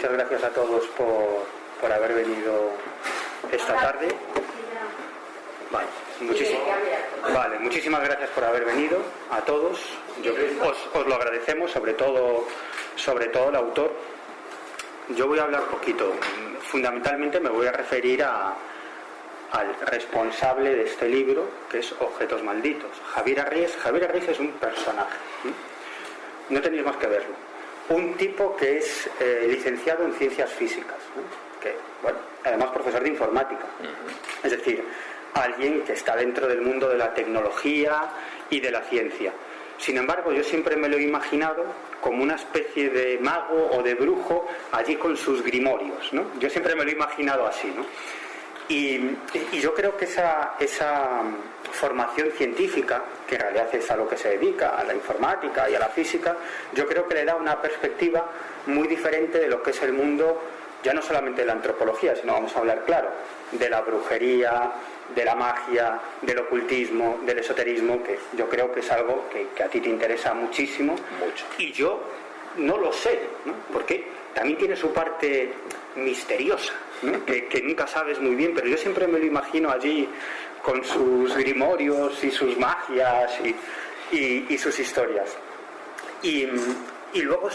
muchas gracias a todos por haber venido esta tarde. Vale, muchísimas gracias por haber venido a todos. Os lo agradecemos, sobre todo el autor. Yo voy a hablar poquito. Fundamentalmente me voy a referir al responsable de este libro, que es Objetos Malditos, Javier Arries. Javier Arries es un personaje, no tenéis más que verlo. Un tipo que es licenciado en ciencias físicas, que, bueno, además profesor de informática. Es decir, alguien que está dentro del mundo de la tecnología y de la ciencia. Sin embargo, yo siempre me lo he imaginado como una especie de mago o de brujo allí con sus grimorios, ¿no? Yo siempre me lo he imaginado así, ¿no? Y yo creo que esa formación científica, que en realidad es a lo que se dedica, a la informática y a la física, yo creo que le da una perspectiva muy diferente de lo que es el mundo, ya no solamente de la antropología, sino, vamos a hablar claro, de la brujería, de la magia, del ocultismo, del esoterismo, que yo creo que es algo que a ti te interesa muchísimo. Mucho. Y yo no lo sé, ¿no? Porque también tiene su parte misteriosa, ¿no? que nunca sabes muy bien, pero yo siempre me lo imagino allí con sus grimorios y sus magias y sus historias. Y luego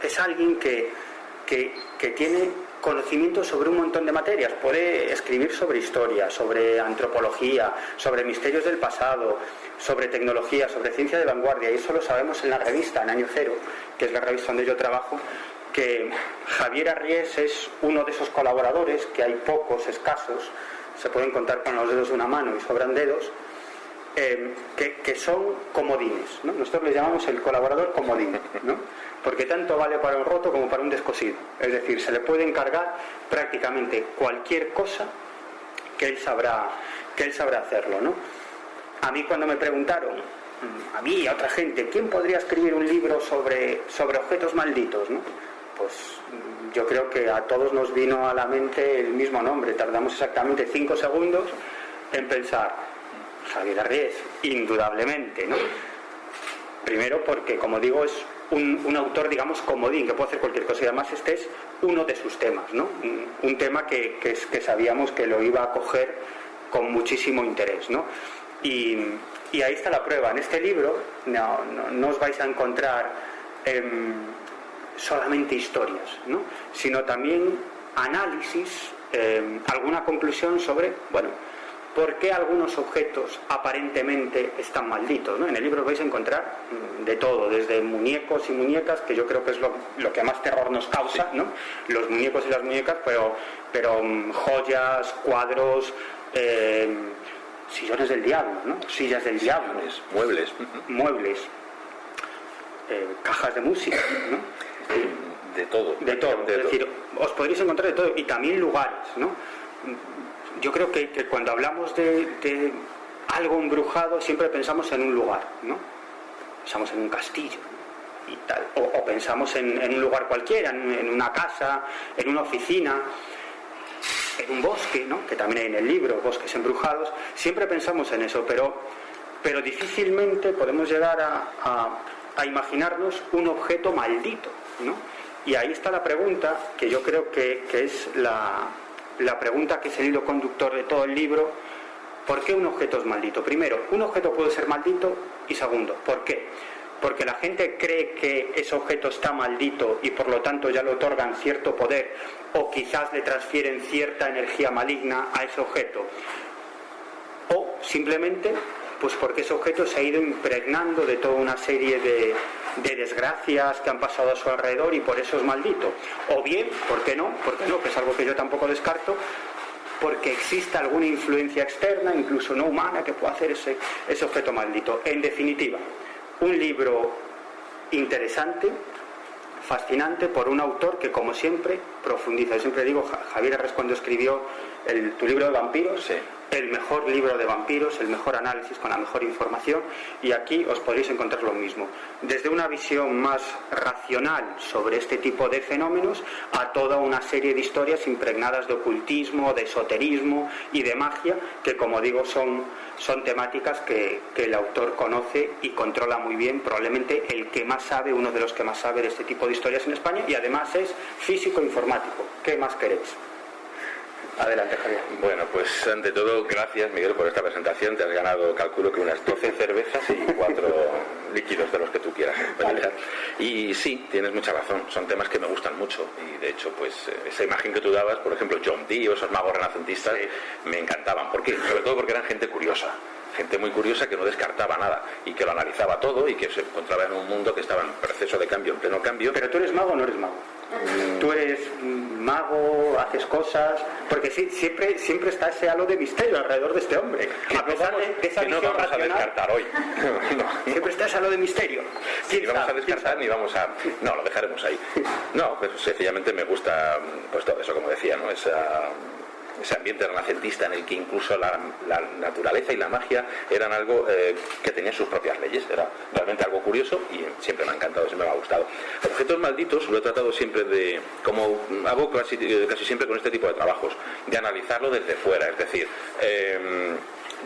es alguien que tiene conocimiento sobre un montón de materias. Puede escribir sobre historia, sobre antropología, sobre misterios del pasado, sobre tecnología, sobre ciencia de vanguardia, y eso lo sabemos en la revista, en Año Cero, que es la revista donde yo trabajo, que Javier Arries es uno de esos colaboradores, que hay pocos, escasos, se pueden contar con los dedos de una mano y sobran dedos, que son comodines, ¿no? Nosotros les llamamos el colaborador comodín, ¿no? Porque tanto vale para un roto como para un descosido. Es decir, se le puede encargar prácticamente cualquier cosa que él sabrá hacerlo, ¿no? A mí, cuando me preguntaron, a mí y a otra gente, ¿quién podría escribir un libro sobre objetos malditos, ¿no? Pues yo creo que a todos nos vino a la mente el mismo nombre. Tardamos exactamente 5 segundos en pensar Javier Arries, indudablemente, ¿no? Primero porque, como digo, es un autor, digamos, comodín, que puede hacer cualquier cosa, y además este es uno de sus temas, ¿no? Un tema que sabíamos que lo iba a coger con muchísimo interés, ¿no? Y ahí está la prueba. En este libro no os vais a encontrar solamente historias, ¿no? Sino también análisis, alguna conclusión sobre, bueno, ¿por qué algunos objetos aparentemente están malditos, ¿no? En el libro os vais a encontrar de todo, desde muñecos y muñecas, que yo creo que es lo que más terror nos causa, ¿no? Los muñecos y las muñecas, pero joyas, cuadros, sillones del diablo, ¿no? Sillas del diablo, muebles, cajas de música, ¿no? De todo. Es decir, os podréis encontrar de todo, y también lugares, ¿no? Yo creo que cuando hablamos de algo embrujado siempre pensamos en un lugar, ¿no? Pensamos en un castillo y tal, o pensamos en un lugar cualquiera, en una casa, en una oficina, en un bosque, ¿no? Que también hay en el libro, bosques embrujados. Siempre pensamos en eso, pero difícilmente podemos llegar a imaginarnos un objeto maldito, ¿no? Y ahí está la pregunta, que yo creo que es la pregunta que es el hilo conductor de todo el libro. ¿Por qué un objeto es maldito? Primero, un objeto puede ser maldito, y segundo, ¿por qué? Porque la gente cree que ese objeto está maldito y por lo tanto ya le otorgan cierto poder, o quizás le transfieren cierta energía maligna a ese objeto, o simplemente pues porque ese objeto se ha ido impregnando de toda una serie de desgracias que han pasado a su alrededor y por eso es maldito. O bien, ¿por qué no? Que es algo que yo tampoco descarto, porque existe alguna influencia externa, incluso no humana, que pueda hacer ese objeto maldito. En definitiva, un libro interesante, fascinante, por un autor que, como siempre, profundiza. Yo siempre digo, Javier Arries, cuando escribió tu libro de vampiros, Sí. el mejor libro de vampiros, el mejor análisis con la mejor información, y aquí os podréis encontrar lo mismo, desde una visión más racional sobre este tipo de fenómenos a toda una serie de historias impregnadas de ocultismo, de esoterismo y de magia, que como digo son temáticas que el autor conoce y controla muy bien, probablemente el que más sabe, uno de los que más sabe de este tipo de historias en España, y además es físico informático. ¿Qué más queréis? Adelante, Javier. Bueno, pues ante todo, gracias, Miguel, por esta presentación. Te has ganado, calculo que unas 12 cervezas y 4 líquidos de los que tú quieras. Vale. Y sí, tienes mucha razón, son temas que me gustan mucho. Y de hecho, pues esa imagen que tú dabas, por ejemplo, John Dee o esos magos renacentistas, Sí. me encantaban. ¿Por qué? Sobre todo porque eran gente curiosa. Gente muy curiosa que no descartaba nada y que lo analizaba todo y que se encontraba en un mundo que estaba en proceso de cambio, en pleno cambio. ¿Pero tú eres mago o no eres mago? ¿Tú eres mago, haces cosas? Porque sí, siempre está ese halo de misterio alrededor de este hombre. A pesar de esa que no visión vamos a racional, descartar hoy. No. siempre está ese halo de misterio. Ni vamos a descartar ni vamos a... No, lo dejaremos ahí. No, pues sencillamente me gusta pues todo eso, como decía, ¿no? Ese ambiente renacentista en el que incluso la naturaleza y la magia eran algo que tenía sus propias leyes. Era realmente algo curioso y siempre me ha encantado, siempre me ha gustado. Objetos malditos lo he tratado siempre de, como hago casi siempre con este tipo de trabajos, de analizarlo desde fuera, es decir,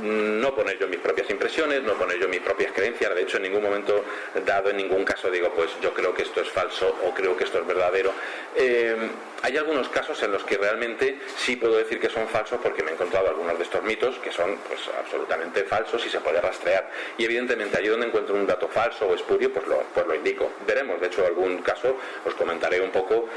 no poner yo mis propias impresiones, no poner yo mis propias creencias. De hecho, en ningún momento dado, en ningún caso digo, pues yo creo que esto es falso o creo que esto es verdadero. Hay algunos casos en los que realmente sí puedo decir que son falsos porque me he encontrado algunos de estos mitos que son pues absolutamente falsos y se puede rastrear. Y evidentemente allí donde encuentro un dato falso o espurio, pues lo indico. Veremos, de hecho, algún caso os comentaré un poco.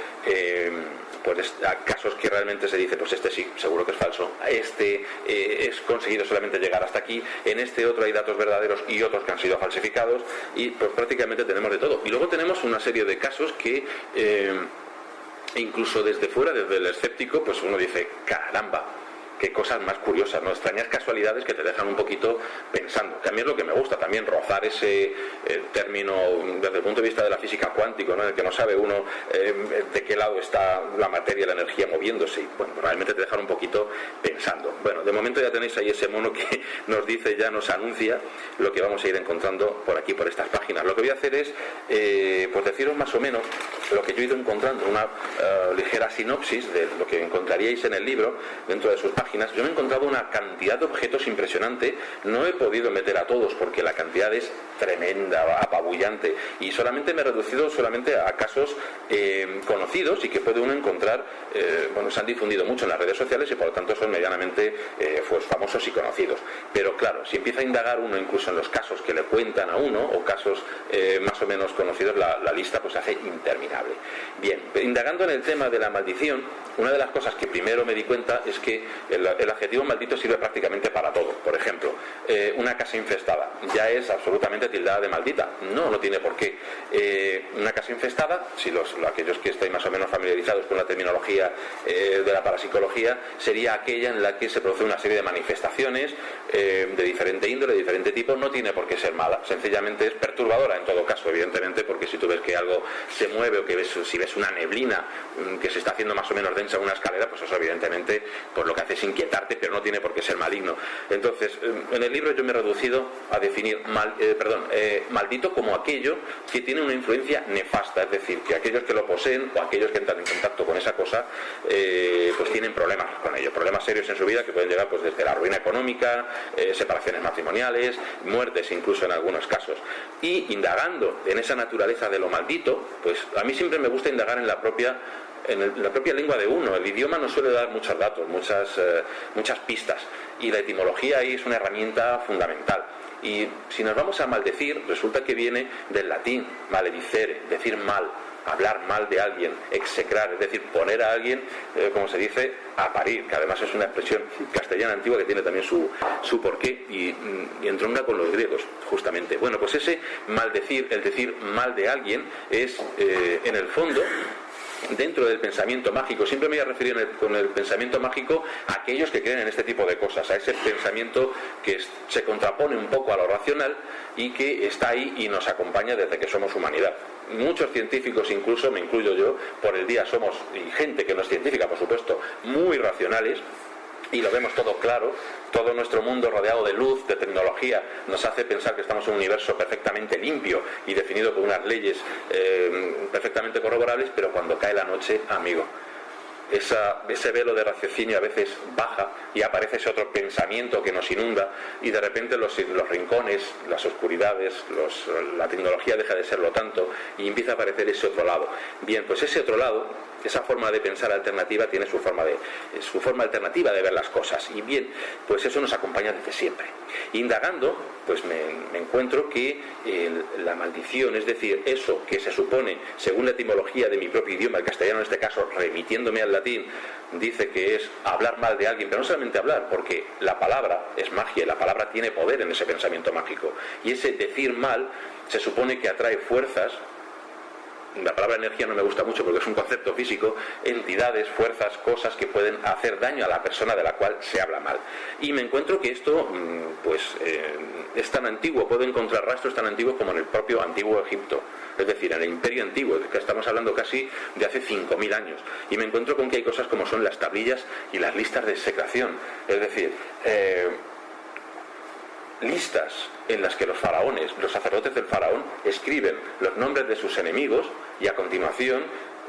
Pues a casos que realmente se dice, pues este sí, seguro que es falso, este es conseguido solamente llegar hasta aquí, en este otro hay datos verdaderos y otros que han sido falsificados, y pues prácticamente tenemos de todo. Y luego tenemos una serie de casos que incluso desde fuera, desde el escéptico, pues uno dice, caramba, qué cosas más curiosas, ¿no? Extrañas casualidades que te dejan un poquito pensando. Que a mí es lo que me gusta, también rozar ese término desde el punto de vista de la física cuántica, ¿no? En el que no sabe uno de qué lado está la materia y la energía moviéndose. Y, bueno, realmente te dejan un poquito pensando. Bueno, de momento ya tenéis ahí ese mono que nos dice, ya nos anuncia lo que vamos a ir encontrando por aquí, por estas páginas. Lo que voy a hacer es, pues deciros más o menos lo que yo he ido encontrando, una ligera sinopsis de lo que encontraríais en el libro, dentro de sus páginas. Yo me he encontrado una cantidad de objetos impresionante. No he podido meter a todos porque la cantidad es tremenda, apabullante, y solamente me he reducido a casos conocidos y que puede uno encontrar, bueno, se han difundido mucho en las redes sociales y por lo tanto son medianamente pues famosos y conocidos. Pero claro, si empieza a indagar uno incluso en los casos que le cuentan a uno o casos más o menos conocidos, la lista pues se hace interminable. Bien, indagando en el tema de la maldición, una de las cosas que primero me di cuenta es que el adjetivo maldito sirve prácticamente para todo. Por ejemplo, una casa infestada ya es absolutamente tildada de maldita. No tiene por qué. Una casa infestada, si aquellos que estáis más o menos familiarizados con la terminología de la parapsicología, sería aquella en la que se produce una serie de manifestaciones de diferente índole, de diferente tipo. No tiene por qué ser mala, sencillamente es perturbadora en todo caso, evidentemente, porque si tú ves que algo se mueve o que si ves una neblina que se está haciendo más o menos densa en una escalera, pues eso evidentemente pues lo que hace es inquietarte, pero no tiene por qué ser maligno. Entonces, en el libro yo me he reducido a definir maldito como aquello que tiene una influencia nefasta, es decir, que aquellos que lo poseen o aquellos que entran en contacto con esa cosa pues tienen problemas con ello, problemas serios en su vida que pueden llegar pues desde la ruina económica, separaciones matrimoniales, muertes incluso en algunos casos. Y indagando en esa naturaleza de lo maldito, pues a mí siempre me gusta indagar en la propia lengua de uno. El idioma nos suele dar muchos datos, muchas pistas, y la etimología ahí es una herramienta fundamental. Y si nos vamos a maldecir, resulta que viene del latín maledicere, decir mal, hablar mal de alguien, execrar, es decir, poner a alguien, como se dice, a parir, que además es una expresión castellana antigua que tiene también su porqué y entronca con los griegos, justamente. Bueno, pues ese maldecir, el decir mal de alguien, es en el fondo, dentro del pensamiento mágico, siempre me voy a referir con el pensamiento mágico a aquellos que creen en este tipo de cosas, a ese pensamiento que se contrapone un poco a lo racional y que está ahí y nos acompaña desde que somos humanidad. Muchos científicos, incluso me incluyo yo, por el día somos, y gente que no es científica por supuesto, muy racionales, y lo vemos todo claro. Todo nuestro mundo rodeado de luz, de tecnología, nos hace pensar que estamos en un universo perfectamente limpio y definido por unas leyes perfectamente corroborables, pero cuando cae la noche, amigo, ese velo de raciocinio a veces baja y aparece ese otro pensamiento que nos inunda, y de repente los rincones, las oscuridades, la tecnología deja de serlo tanto y empieza a aparecer ese otro lado. Bien, pues ese otro lado, esa forma de pensar alternativa, tiene su forma alternativa de ver las cosas, y bien, pues eso nos acompaña desde siempre. Indagando, pues me encuentro que la maldición, es decir, eso que se supone, según la etimología de mi propio idioma, el castellano en este caso, remitiéndome al latín, dice que es hablar mal de alguien, pero no solamente hablar, porque la palabra es magia, y la palabra tiene poder en ese pensamiento mágico, y ese decir mal se supone que atrae fuerzas. La palabra energía no me gusta mucho porque es un concepto físico, entidades, fuerzas, cosas que pueden hacer daño a la persona de la cual se habla mal. Y me encuentro que esto es tan antiguo, puedo encontrar rastros tan antiguos como en el propio antiguo Egipto, es decir, en el Imperio Antiguo, que estamos hablando casi de hace 5.000 años. Y me encuentro con que hay cosas como son las tablillas y las listas de execración, es decir, listas en las que los faraones, los sacerdotes del faraón, escriben los nombres de sus enemigos y a continuación,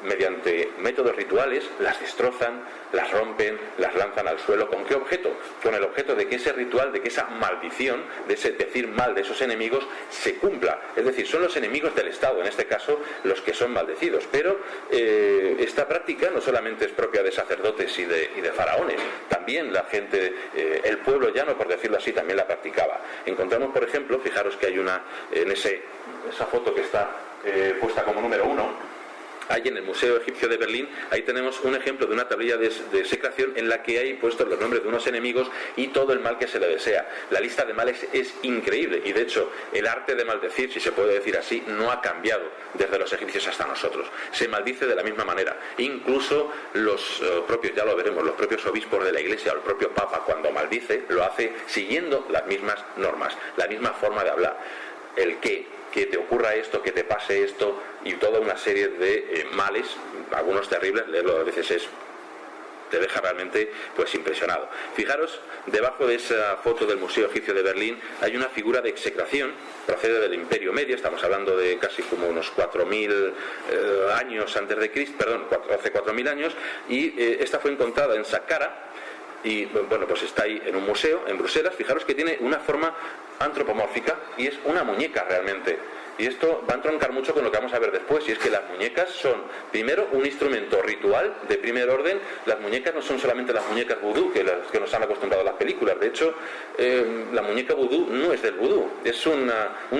mediante métodos rituales, las destrozan, las rompen, las lanzan al suelo. ¿Con qué objeto? Con el objeto de que ese ritual, de que esa maldición, de ese decir mal de esos enemigos, se cumpla. Es decir, son los enemigos del Estado, en este caso, los que son maldecidos. Pero esta práctica no solamente es propia de sacerdotes y de faraones, también la gente, el pueblo llano, por decirlo así, también la practicaba. Encontramos, por ejemplo, fijaros que hay esa foto que está puesta como número 1, ahí en el Museo Egipcio de Berlín. Ahí tenemos un ejemplo de una tablilla de execración en la que hay puestos los nombres de unos enemigos y todo el mal que se le desea. La lista de males es increíble, y de hecho el arte de maldecir, si se puede decir así, no ha cambiado desde los egipcios hasta nosotros. Se maldice de la misma manera. Incluso los propios, ya lo veremos, los propios obispos de la Iglesia o el propio Papa, cuando maldice, lo hace siguiendo las mismas normas, la misma forma de hablar. El que te ocurra esto, que te pase esto, y toda una serie de males, algunos terribles, leerlo a veces te deja realmente pues impresionado. Fijaros, debajo de esa foto del Museo Egipcio de Berlín hay una figura de execración, procede del Imperio Medio, estamos hablando de casi como unos 4.000 años antes de Cristo, perdón, hace 4.000 años, y esta fue encontrada en Saqqara, y bueno, pues está ahí en un museo en Bruselas. Fijaros que tiene una forma antropomórfica y es una muñeca realmente. Y esto va a entroncar mucho con lo que vamos a ver después, y es que las muñecas son, primero, un instrumento ritual de primer orden. Las muñecas no son solamente las muñecas vudú que nos han acostumbrado las películas. De hecho, la muñeca vudú no es del vudú, es un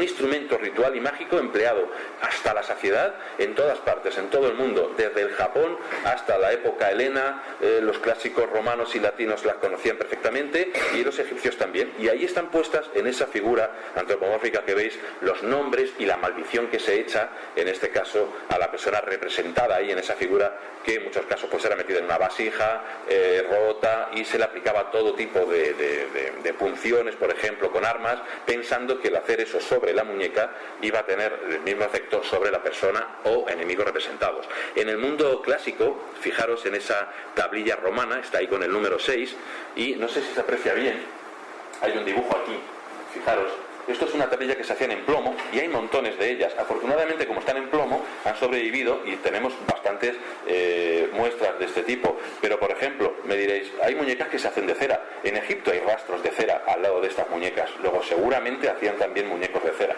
instrumento ritual y mágico empleado hasta la saciedad en todas partes, en todo el mundo, desde el Japón hasta la época helena. Los clásicos romanos y latinos las conocían perfectamente, y los egipcios también, y ahí están puestas en esa figura antropomórfica que veis los nombres y la maldición que se echa, en este caso, a la persona representada ahí en esa figura, que en muchos casos pues era metida en una vasija rota, y se le aplicaba todo tipo de punciones, por ejemplo, con armas, pensando que el hacer eso sobre la muñeca iba a tener el mismo efecto sobre la persona o enemigos representados. En el mundo clásico, fijaros en esa tablilla romana, está ahí con el número 6, y no sé si se aprecia bien, hay un dibujo aquí, fijaros. Esto es una tablilla que se hacían en plomo, y hay montones de ellas. Afortunadamente, como están en plomo, han sobrevivido y tenemos bastantes muestras de este tipo. Pero, por ejemplo, me diréis, hay muñecas que se hacen de cera. En Egipto hay rastros de cera al lado de estas muñecas. Luego seguramente hacían también muñecos de cera.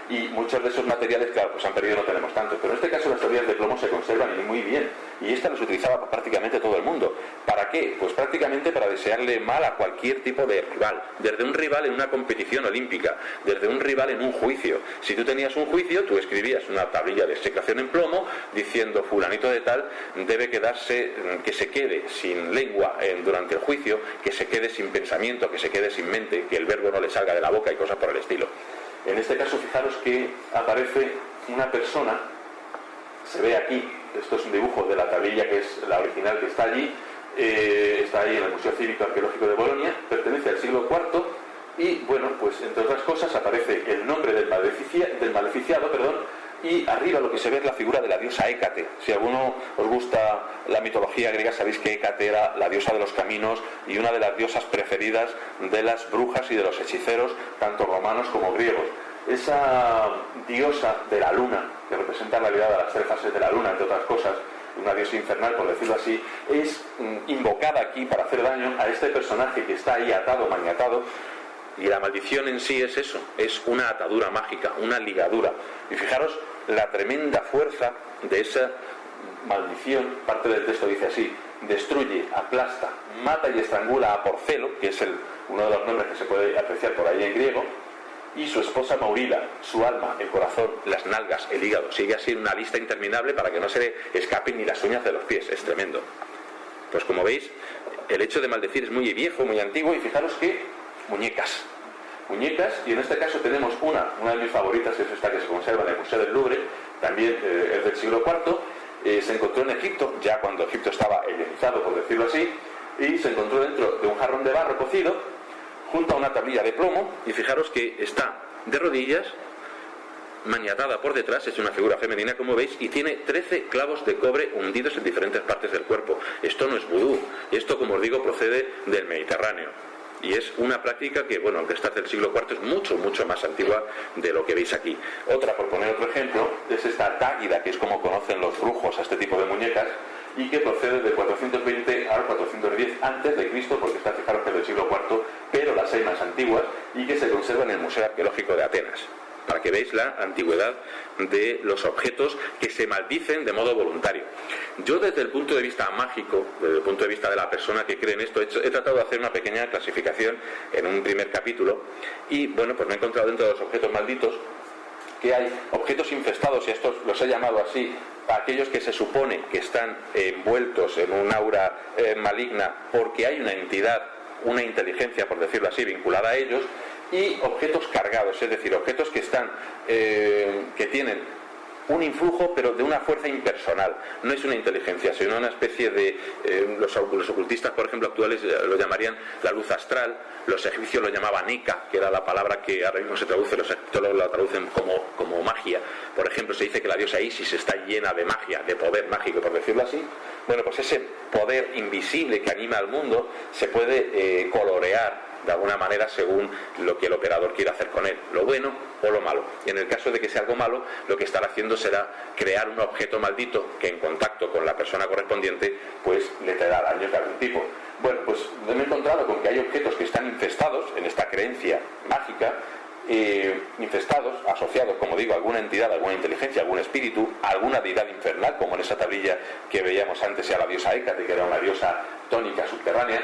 Y muchos de esos materiales, claro, pues han perdido, no tenemos tantos. Pero en este caso las tablillas de plomo se conservan y muy bien. Y esta las utilizaba prácticamente todo el mundo. ¿Para qué? Pues prácticamente para desearle mal a cualquier tipo de rival. Desde un rival en una competición olímpica, desde un rival en un juicio. Si tú tenías un juicio, tú escribías una tablilla de execración en plomo diciendo fulanito de tal debe quedarse, que se quede sin lengua durante el juicio, que se quede sin pensamiento, que se quede sin mente, que el verbo no le salga de la boca y cosas por el estilo. En este caso, fijaros que aparece una persona, se ve aquí, esto es un dibujo de la tablilla que es la original que está allí, está ahí en el Museo Cívico Arqueológico de Bolonia, pertenece al siglo IV, y bueno, pues entre otras cosas aparece el nombre del maleficiado, y arriba lo que se ve es la figura de la diosa Hécate. Si a alguno os gusta la mitología griega, sabéis que Hécate era la diosa de los caminos y una de las diosas preferidas de las brujas y de los hechiceros, tanto romanos como griegos. Esa diosa de la luna, que representa en realidad a las 3 fases de la luna, entre otras cosas, una diosa infernal, por decirlo así, es invocada aquí para hacer daño a este personaje que está ahí atado, maniatado. Y la maldición en sí es eso, es una atadura mágica, una ligadura. Y fijaros la tremenda fuerza de esa maldición. Parte del texto dice así: destruye, aplasta, mata y estrangula a Porcelo, que es uno de los nombres que se puede apreciar por ahí en griego, y su esposa Maurila, su alma, el corazón, las nalgas, el hígado. Sigue así una lista interminable para que no se le escapen ni las uñas de los pies. Es tremendo. Pues como veis, el hecho de maldecir es muy viejo, muy antiguo, y fijaros que muñecas, y en este caso tenemos una de mis favoritas, es esta que se conserva en el Museo del Louvre, también es del siglo IV, se encontró en Egipto, ya cuando Egipto estaba helenizado, por decirlo así, y se encontró dentro de un jarrón de barro cocido, junto a una tablilla de plomo, y fijaros que está de rodillas, maniatada por detrás, es una figura femenina como veis, y tiene 13 clavos de cobre hundidos en diferentes partes del cuerpo. Esto no es vudú, esto, como os digo, procede del Mediterráneo. Y es una práctica que, bueno, aunque está del siglo IV, es mucho, mucho más antigua de lo que veis aquí. Otra, por poner otro ejemplo, es esta táguida, que es como conocen los brujos a este tipo de muñecas, y que procede de 420 al 410 a.C., porque está, fijaros, que es del siglo IV, pero las hay más antiguas, y que se conserva en el Museo Arqueológico de Atenas, para que veáis la antigüedad de los objetos que se maldicen de modo voluntario. Yo, desde el punto de vista mágico, desde el punto de vista de la persona que cree en esto, he tratado de hacer una pequeña clasificación en un primer capítulo, y bueno, pues me he encontrado dentro de los objetos malditos que hay objetos infestados, y estos los he llamado así, aquellos que se supone que están envueltos en un aura maligna porque hay una entidad, una inteligencia, por decirlo así, vinculada a ellos, y objetos cargados, es decir, objetos que están que tienen un influjo, pero de una fuerza impersonal. No es una inteligencia, sino una especie de los ocultistas, por ejemplo, actuales lo llamarían la luz astral. Los egipcios lo llamaban Ika, que era la palabra que ahora mismo se traduce, los egipcios la traducen como magia. Por ejemplo, se dice que la diosa Isis está llena de magia, de poder mágico, por decirlo así. Bueno, pues ese poder invisible que anima al mundo se puede colorear de alguna manera según lo que el operador quiera hacer con él, lo bueno o lo malo. Y en el caso de que sea algo malo, lo que estará haciendo será crear un objeto maldito que, en contacto con la persona correspondiente, pues le traerá daños de algún tipo. Bueno, pues me he encontrado con que hay objetos que están infestados en esta creencia mágica, infestados, asociados, como digo, a alguna entidad, alguna inteligencia, algún espíritu, alguna deidad infernal, como en esa tablilla que veíamos antes, a la diosa Hécate, que era una diosa tónica subterránea.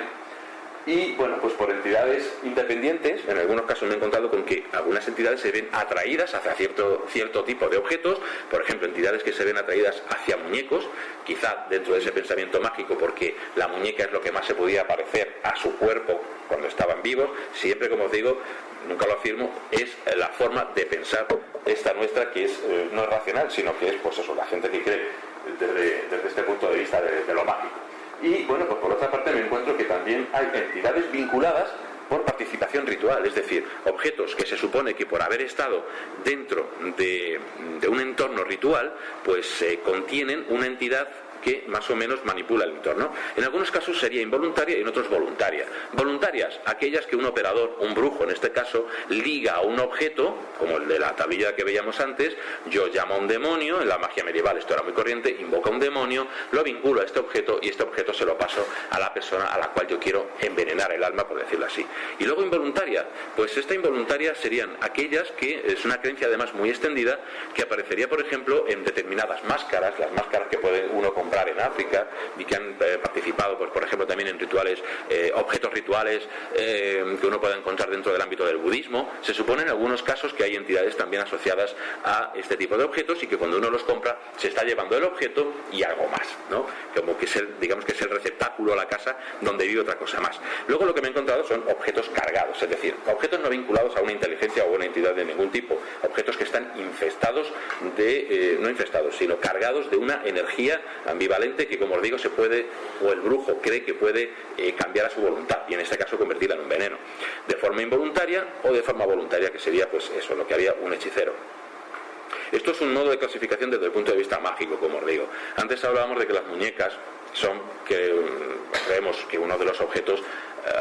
Y bueno, pues por entidades independientes, en algunos casos me he encontrado con que algunas entidades se ven atraídas hacia cierto tipo de objetos, por ejemplo, entidades que se ven atraídas hacia muñecos, quizá dentro de ese pensamiento mágico, porque la muñeca es lo que más se podía parecer a su cuerpo cuando estaban vivos. Siempre, como os digo, nunca lo afirmo, es la forma de pensar esta nuestra, que es no es racional, sino que es, pues eso, la gente que cree desde este punto de vista de lo mágico. Y bueno, pues por otra parte me encuentro que también hay entidades vinculadas por participación ritual, es decir, objetos que se supone que por haber estado dentro de un entorno ritual, pues contienen una entidad que más o menos manipula el entorno. En algunos casos sería involuntaria y en otros voluntaria. Voluntarias, aquellas que un operador, un brujo en este caso, liga a un objeto, como el de la tablilla que veíamos antes. Yo llamo a un demonio, en la magia medieval esto era muy corriente, invoca a un demonio, lo vinculo a este objeto y este objeto se lo paso a la persona a la cual yo quiero envenenar el alma, por decirlo así. Y luego involuntaria, pues esta involuntaria serían aquellas que, es una creencia además muy extendida, que aparecería, por ejemplo, en determinadas máscaras, las máscaras que puede uno comprar en África y que han participado, pues por ejemplo, también en rituales, objetos rituales que uno puede encontrar dentro del ámbito del budismo. Se supone en algunos casos que hay entidades también asociadas a este tipo de objetos y que cuando uno los compra se está llevando el objeto y algo más, ¿no? Como que es digamos que es el receptáculo, la casa donde vive otra cosa más. Luego lo que me he encontrado son objetos cargados, es decir, objetos no vinculados a una inteligencia o a una entidad de ningún tipo, objetos que están infestados no infestados, sino cargados de una energía ambivalente que, como os digo, se puede, o el brujo cree que puede cambiar a su voluntad, y en este caso convertirla en un veneno, de forma involuntaria o de forma voluntaria, que sería pues eso, lo que haría un hechicero. Esto es un modo de clasificación desde el punto de vista mágico, como os digo. Antes hablábamos de que las muñecas son, creemos que uno de los objetos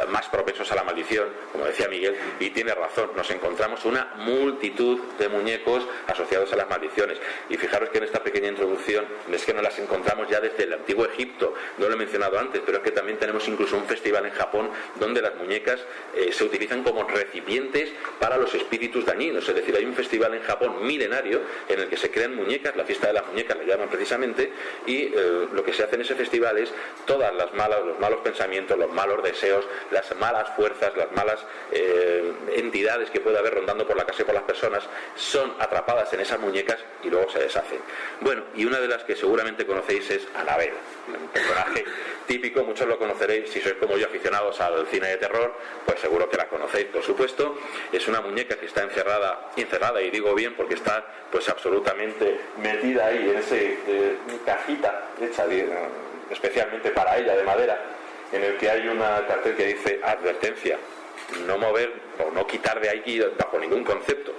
más propensos a la maldición, como decía Miguel, y tiene razón, nos encontramos una multitud de muñecos asociados a las maldiciones, y fijaros que en esta pequeña introducción es que nos las encontramos ya desde el antiguo Egipto, no lo he mencionado antes, pero es que también tenemos incluso un festival en Japón donde las muñecas se utilizan como recipientes para los espíritus dañinos, es decir, hay un festival en Japón milenario en el que se crean muñecas, la fiesta de las muñecas le llaman precisamente, y lo que se hace en ese festival es todas los malos pensamientos, los malos deseos, las malas fuerzas, las malas entidades que puede haber rondando por la casa y por las personas son atrapadas en esas muñecas y luego se deshacen. Bueno, y una de las que seguramente conocéis es Annabelle, un personaje típico, muchos lo conoceréis si sois como yo aficionados al cine de terror, pues seguro que la conocéis, por supuesto. Es una muñeca que está encerrada, y digo bien porque está pues absolutamente metida ahí en ese cajita hecha especialmente para ella de madera, en el que hay una cartel que dice advertencia, no mover o no quitar de aquí bajo ningún concepto.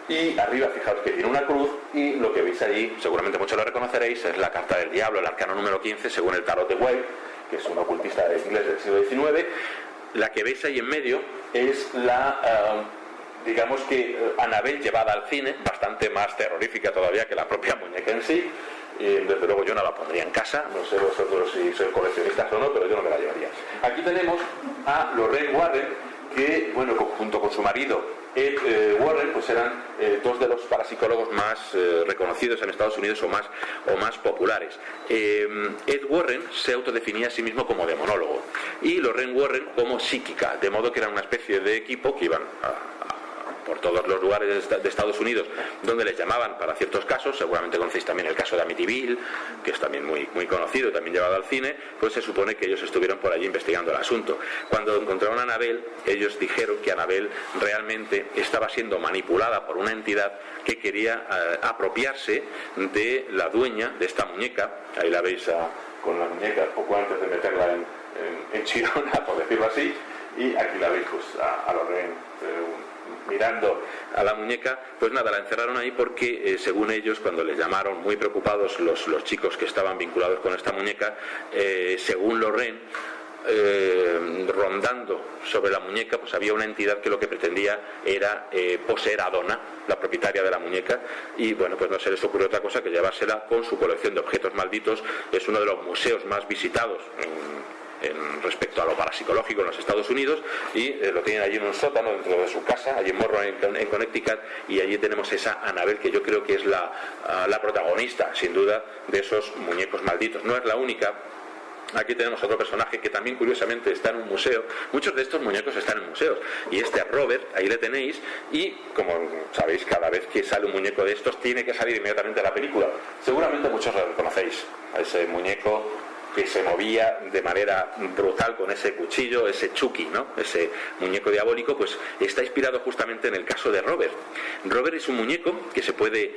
Y arriba fijaos que tiene una cruz, y lo que veis allí, seguramente muchos lo reconoceréis, es la carta del diablo, el arcano número 15 según el tarot de Weil, que es un ocultista inglés del siglo XIX. La que veis ahí en medio es la digamos que Annabelle llevada al cine, bastante más terrorífica todavía que la propia muñeca en sí. Y desde luego yo no la pondría en casa, no sé vosotros si sois coleccionistas o no, pero yo no me la llevaría. Aquí tenemos a Lorraine Warren, que bueno, junto con su marido Ed Warren, pues eran dos de los parapsicólogos más reconocidos en Estados Unidos o más populares. Ed Warren se autodefinía a sí mismo como demonólogo y Lorraine Warren como psíquica, de modo que eran una especie de equipo que iban por todos los lugares de Estados Unidos donde les llamaban para ciertos casos. Seguramente conocéis también el caso de Amityville, que es también muy conocido, también llevado al cine. Pues se supone que ellos estuvieron por allí investigando el asunto. Cuando encontraron a Annabelle, ellos dijeron que Annabelle realmente estaba siendo manipulada por una entidad que quería apropiarse de la dueña de esta muñeca. Ahí la veis con la muñeca poco antes de meterla en chirona, por decirlo así, y aquí la veis pues a Lorraine mirando a la muñeca. Pues nada, la encerraron ahí porque según ellos, cuando les llamaron muy preocupados los chicos que estaban vinculados con esta muñeca, según Lorraine, rondando sobre la muñeca pues había una entidad que lo que pretendía era poseer a Donna, la propietaria de la muñeca, y bueno, pues no se les ocurrió otra cosa que llevársela con su colección de objetos malditos. Es uno de los museos más visitados respecto a lo parapsicológico en los Estados Unidos, y lo tienen allí en un sótano dentro de su casa, allí en Morro, en Connecticut, y allí tenemos esa Annabelle que yo creo que es la protagonista, sin duda, de esos muñecos malditos. No es la única. Aquí tenemos otro personaje que también curiosamente está en un museo. Muchos de estos muñecos están en museos, y este es Robert, ahí le tenéis, y como sabéis, cada vez que sale un muñeco de estos tiene que salir inmediatamente la película. Seguramente muchos lo conocéis, a ese muñeco que se movía de manera brutal con ese cuchillo, ese Chucky, ¿no? Ese muñeco diabólico, pues está inspirado justamente en el caso de Robert. Robert es un muñeco que se puede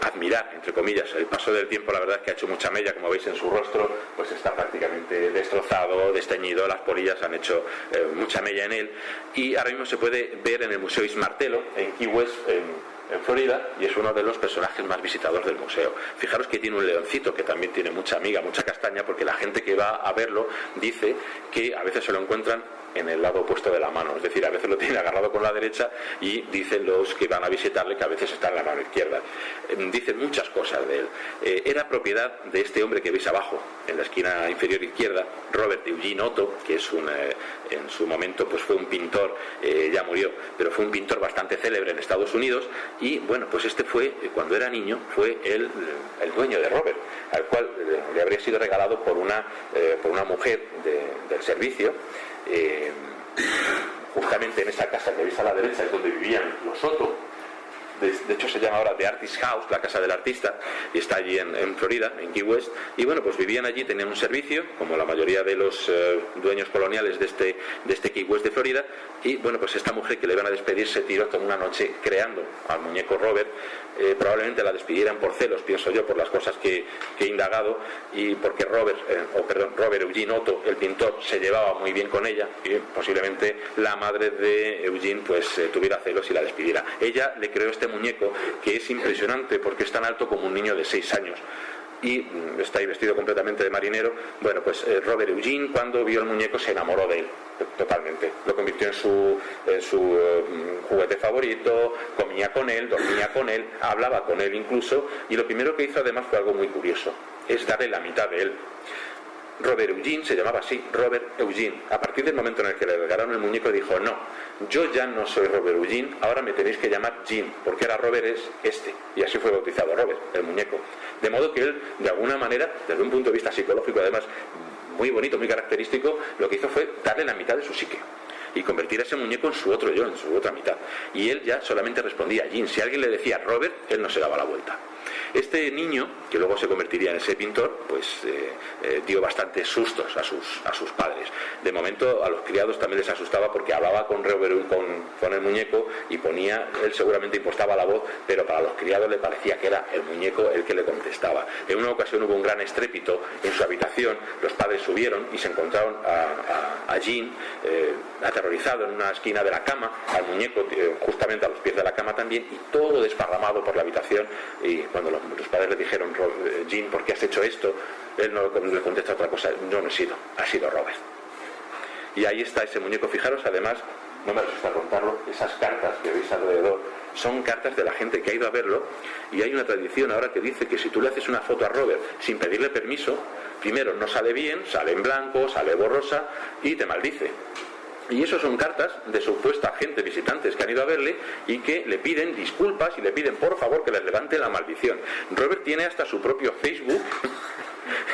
admirar, entre comillas. El paso del tiempo, la verdad es que ha hecho mucha mella, como veis en su rostro, pues está prácticamente destrozado, desteñido, las polillas han hecho mucha mella en él, y ahora mismo se puede ver en el Museo Ismartelo, en Key West, en Florida, y es uno de los personajes más visitados del museo. Fijaros que tiene un leoncito que también tiene mucha amiga, mucha castaña, porque la gente que va a verlo dice que a veces se lo encuentran en el lado opuesto de la mano, es decir, a veces lo tiene agarrado con la derecha, y dicen los que van a visitarle que a veces está en la mano izquierda. Dicen muchas cosas de él. Era propiedad de este hombre que veis abajo, en la esquina inferior izquierda, Robert Eugene Otto, que es en su momento pues fue un pintor, ya murió, pero fue un pintor bastante célebre en Estados Unidos, y bueno, pues este fue, cuando era niño, fue el dueño de Robert, al cual le habría sido regalado por una mujer del servicio. Justamente en esa casa que veis a la derecha es donde vivían los Otto. De hecho se llama ahora The Artist House, la casa del artista, y está allí en Florida, en Key West, y bueno, pues vivían allí, tenían un servicio, como la mayoría de los dueños coloniales de este Key West de Florida, y bueno, pues esta mujer que le iban a despedir se tiró toda una noche creando al muñeco Robert. Probablemente la despidieran por celos, pienso yo, por las cosas que he indagado, y porque Robert Eugene Otto, el pintor, se llevaba muy bien con ella, y posiblemente la madre de Eugene pues tuviera celos y la despidiera. Ella le creó este muñeco, que es impresionante porque es tan alto como un niño de 6 años. Y está ahí vestido completamente de marinero. Bueno, pues Robert Eugene, cuando vio el muñeco, se enamoró de él totalmente. Lo convirtió en su juguete favorito, comía con él, dormía con él, hablaba con él incluso, y lo primero que hizo además fue algo muy curioso, es darle la mitad de él. Robert Eugene se llamaba así, Robert Eugene. A partir del momento en el que le regalaron el muñeco, dijo: no, yo ya no soy Robert Eugene, ahora me tenéis que llamar Jean, porque ahora Robert es este. Y así fue bautizado Robert, el muñeco. De modo que él, de alguna manera, desde un punto de vista psicológico, además muy bonito, muy característico, lo que hizo fue darle la mitad de su psique y convertir a ese muñeco en su otro yo, en su otra mitad. Y él ya solamente respondía Jean. Si alguien le decía Robert, él no se daba la vuelta. Este niño, que luego se convertiría en ese pintor, pues dio bastantes sustos a sus padres. De momento a los criados también les asustaba porque hablaba con el muñeco y él seguramente impostaba la voz, pero para los criados le parecía que era el muñeco el que le contestaba. En una ocasión hubo un gran estrépito en su habitación, los padres subieron y se encontraron a Jean aterrorizado en una esquina de la cama, al muñeco justamente a los pies de la cama también, y todo desparramado por la habitación. Y cuando los padres le dijeron: Jean, ¿por qué has hecho esto?, él no le contesta otra cosa: yo no he sido, ha sido Robert. Y ahí está ese muñeco. Fijaros, además, no me resta contarlo, esas cartas que veis alrededor son cartas de la gente que ha ido a verlo, y hay una tradición ahora que dice que si tú le haces una foto a Robert sin pedirle permiso, primero no sale bien, sale en blanco, sale borrosa y te maldice. Y eso son cartas de supuesta gente, visitantes que han ido a verle y que le piden disculpas y le piden por favor que les levante la maldición. Robert tiene hasta su propio Facebook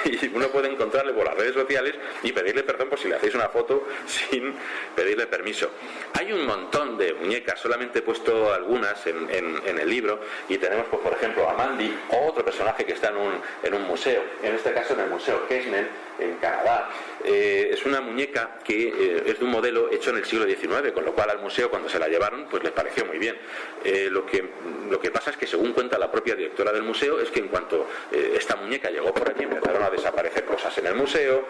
y uno puede encontrarle por las redes sociales y pedirle perdón por si le hacéis una foto sin pedirle permiso. Hay un montón de muñecas, solamente he puesto algunas en el libro, y tenemos pues, por ejemplo a Mandy, otro personaje que está en un museo, en este caso en el Museo Kesnel en Canadá. Es una muñeca que es de un modelo hecho en el siglo XIX, con lo cual al museo, cuando se la llevaron, pues les pareció muy bien. Lo que pasa es que, según cuenta la propia directora del museo, es que en cuanto esta muñeca llegó por aquí, empezaron a desaparecer cosas en el museo,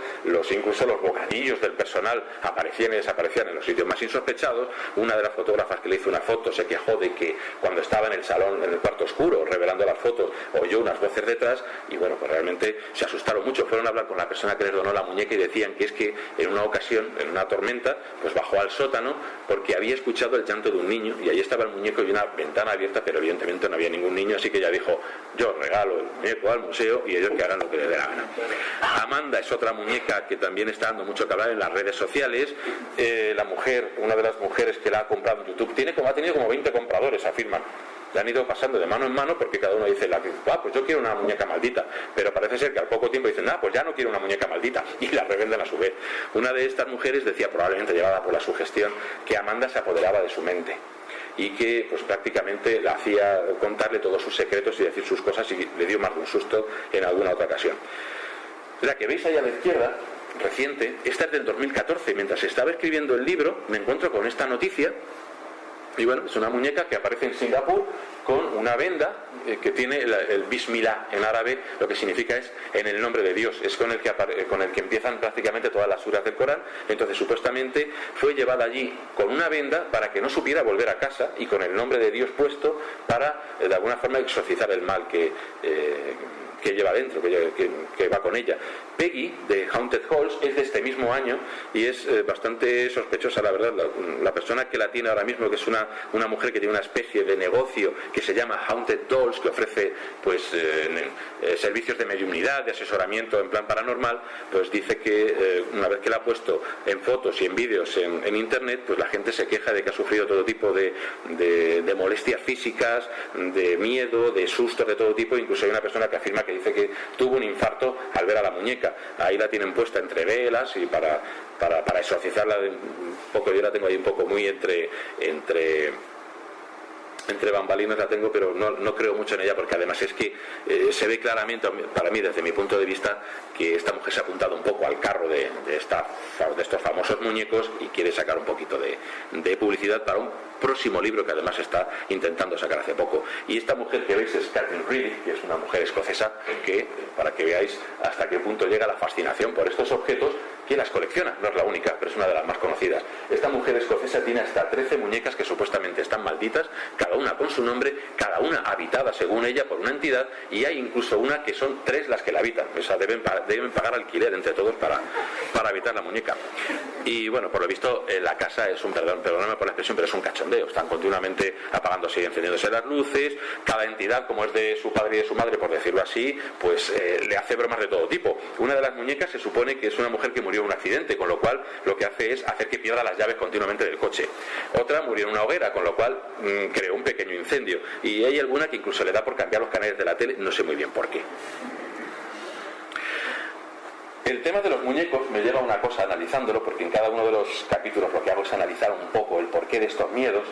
incluso los bocadillos del personal aparecían y desaparecían en los sitios más insospechados. Una de las fotógrafas que le hizo una foto se quejó de que cuando estaba en el salón, en el cuarto oscuro, revelando las fotos, oyó unas voces detrás, y bueno, pues realmente se asustaron mucho. Fueron a hablar con la persona que les donó la muñeca y decían que es que en una ocasión, en una tormenta, pues bajó al sótano porque había escuchado el llanto de un niño, y ahí estaba el muñeco y una ventana abierta, pero evidentemente no había ningún niño, así que ella dijo: yo regalo el muñeco al museo y ellos que hagan lo que les dé la gana. Amanda es otra muñeca que también está dando mucho que hablar en las redes sociales. Una de las mujeres que la ha comprado en YouTube, ha tenido como 20 compradores, afirman. Le han ido pasando de mano en mano porque cada uno dice: pues yo quiero una muñeca maldita, pero parece ser que al poco tiempo dicen: pues ya no quiero una muñeca maldita, y la revenden a su vez. Una de estas mujeres decía, probablemente llevada por la sugestión, que Amanda se apoderaba de su mente y que pues prácticamente la hacía contarle todos sus secretos y decir sus cosas, y le dio más de un susto en alguna otra ocasión. La que veis ahí a la izquierda, reciente, esta es del 2014. Mientras estaba escribiendo el libro me encuentro con esta noticia. Y bueno, es una muñeca que aparece en Singapur con una venda que tiene el Bismillah en árabe, lo que significa es en el nombre de Dios. Es con el que empiezan prácticamente todas las suras del Corán. Entonces supuestamente fue llevada allí con una venda para que no supiera volver a casa, y con el nombre de Dios puesto para de alguna forma exorcizar el mal que lleva dentro, que va con ella. Peggy, de Haunted Halls, es de este mismo año y es bastante sospechosa, la verdad. La persona que la tiene ahora mismo, que es una mujer que tiene una especie de negocio que se llama Haunted Dolls, que ofrece pues servicios de mediunidad, de asesoramiento en plan paranormal, pues dice que una vez que la ha puesto en fotos y en vídeos en internet, pues la gente se queja de que ha sufrido todo tipo de molestias físicas, de miedo, de sustos de todo tipo. Incluso hay una persona que afirma que dice que tuvo un infarto al ver a la muñeca. Ahí la tienen puesta entre velas y para exorcizarla un poco. Yo la tengo ahí un poco muy entre bambalinas la tengo, pero no creo mucho en ella, porque además es que se ve claramente, para mí, desde mi punto de vista, que esta mujer se ha apuntado un poco al carro de estos famosos muñecos y quiere sacar un poquito de publicidad para un próximo libro que además está intentando sacar hace poco. Y esta mujer que veis es Catherine Reilly, que es una mujer escocesa que, para que veáis hasta qué punto llega la fascinación por estos objetos, que las colecciona. No es la única, pero es una de las más conocidas. Esta mujer escocesa tiene hasta 13 muñecas que supuestamente están malditas, cada una con su nombre, cada una habitada según ella por una entidad, y hay incluso una que son 3 las que la habitan. O sea, deben pagar alquiler entre todos para habitar la muñeca. Y bueno, por lo visto la casa es perdóname por la expresión, pero es un cachondeo. Están continuamente apagándose y encendiéndose las luces. Cada entidad, como es de su padre y de su madre, por decirlo así, pues le hace bromas de todo tipo. Una de las muñecas se supone que es una mujer que murió en un accidente, con lo cual lo que hace es hacer que pierda las llaves continuamente del coche. Otra murió en una hoguera, con lo cual creó un pequeño incendio. Y hay alguna que incluso le da por cambiar los canales de la tele, no sé muy bien por qué. El tema de los muñecos me lleva a una cosa, analizándolo, porque en cada uno de los capítulos lo que hago es analizar un poco el porqué de estos miedos.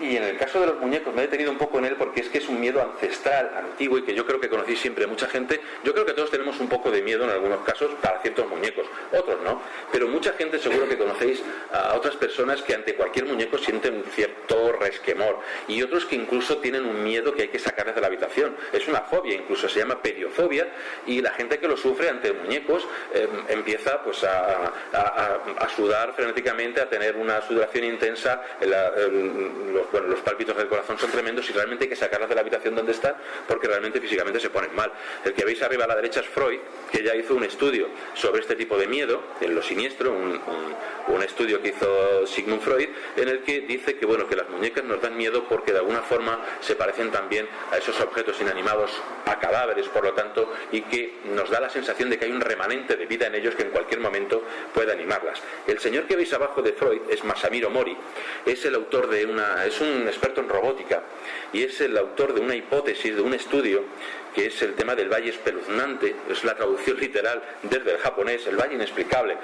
Y en el caso de los muñecos me he detenido un poco en él porque es que es un miedo ancestral, antiguo, y que yo creo que conocéis siempre mucha gente. Yo creo que todos tenemos un poco de miedo en algunos casos para ciertos muñecos, otros no, pero mucha gente seguro que conocéis a otras personas que ante cualquier muñeco sienten un cierto resquemor, y otros que incluso tienen un miedo que hay que sacarles de la habitación. Es una fobia, incluso se llama periofobia, y la gente que lo sufre ante muñecos empieza pues a sudar frenéticamente, a tener una sudoración intensa, los pálpitos del corazón son tremendos y realmente hay que sacarlas de la habitación donde están porque realmente físicamente se ponen mal. El que veis arriba a la derecha es Freud, que ya hizo un estudio sobre este tipo de miedo, en lo siniestro, un estudio que hizo Sigmund Freud, en el que dice que bueno, que las muñecas nos dan miedo porque de alguna forma se parecen también a esos objetos inanimados, a cadáveres, por lo tanto, y que nos da la sensación de que hay un remanente de vida en ellos que en cualquier momento puede animarlas. El señor que veis abajo de Freud es Masamiro Mori, es el autor de es un experto en robótica y es el autor de una hipótesis, de un estudio que es el tema del valle espeluznante. Es la traducción literal desde el japonés, el valle inexplicable,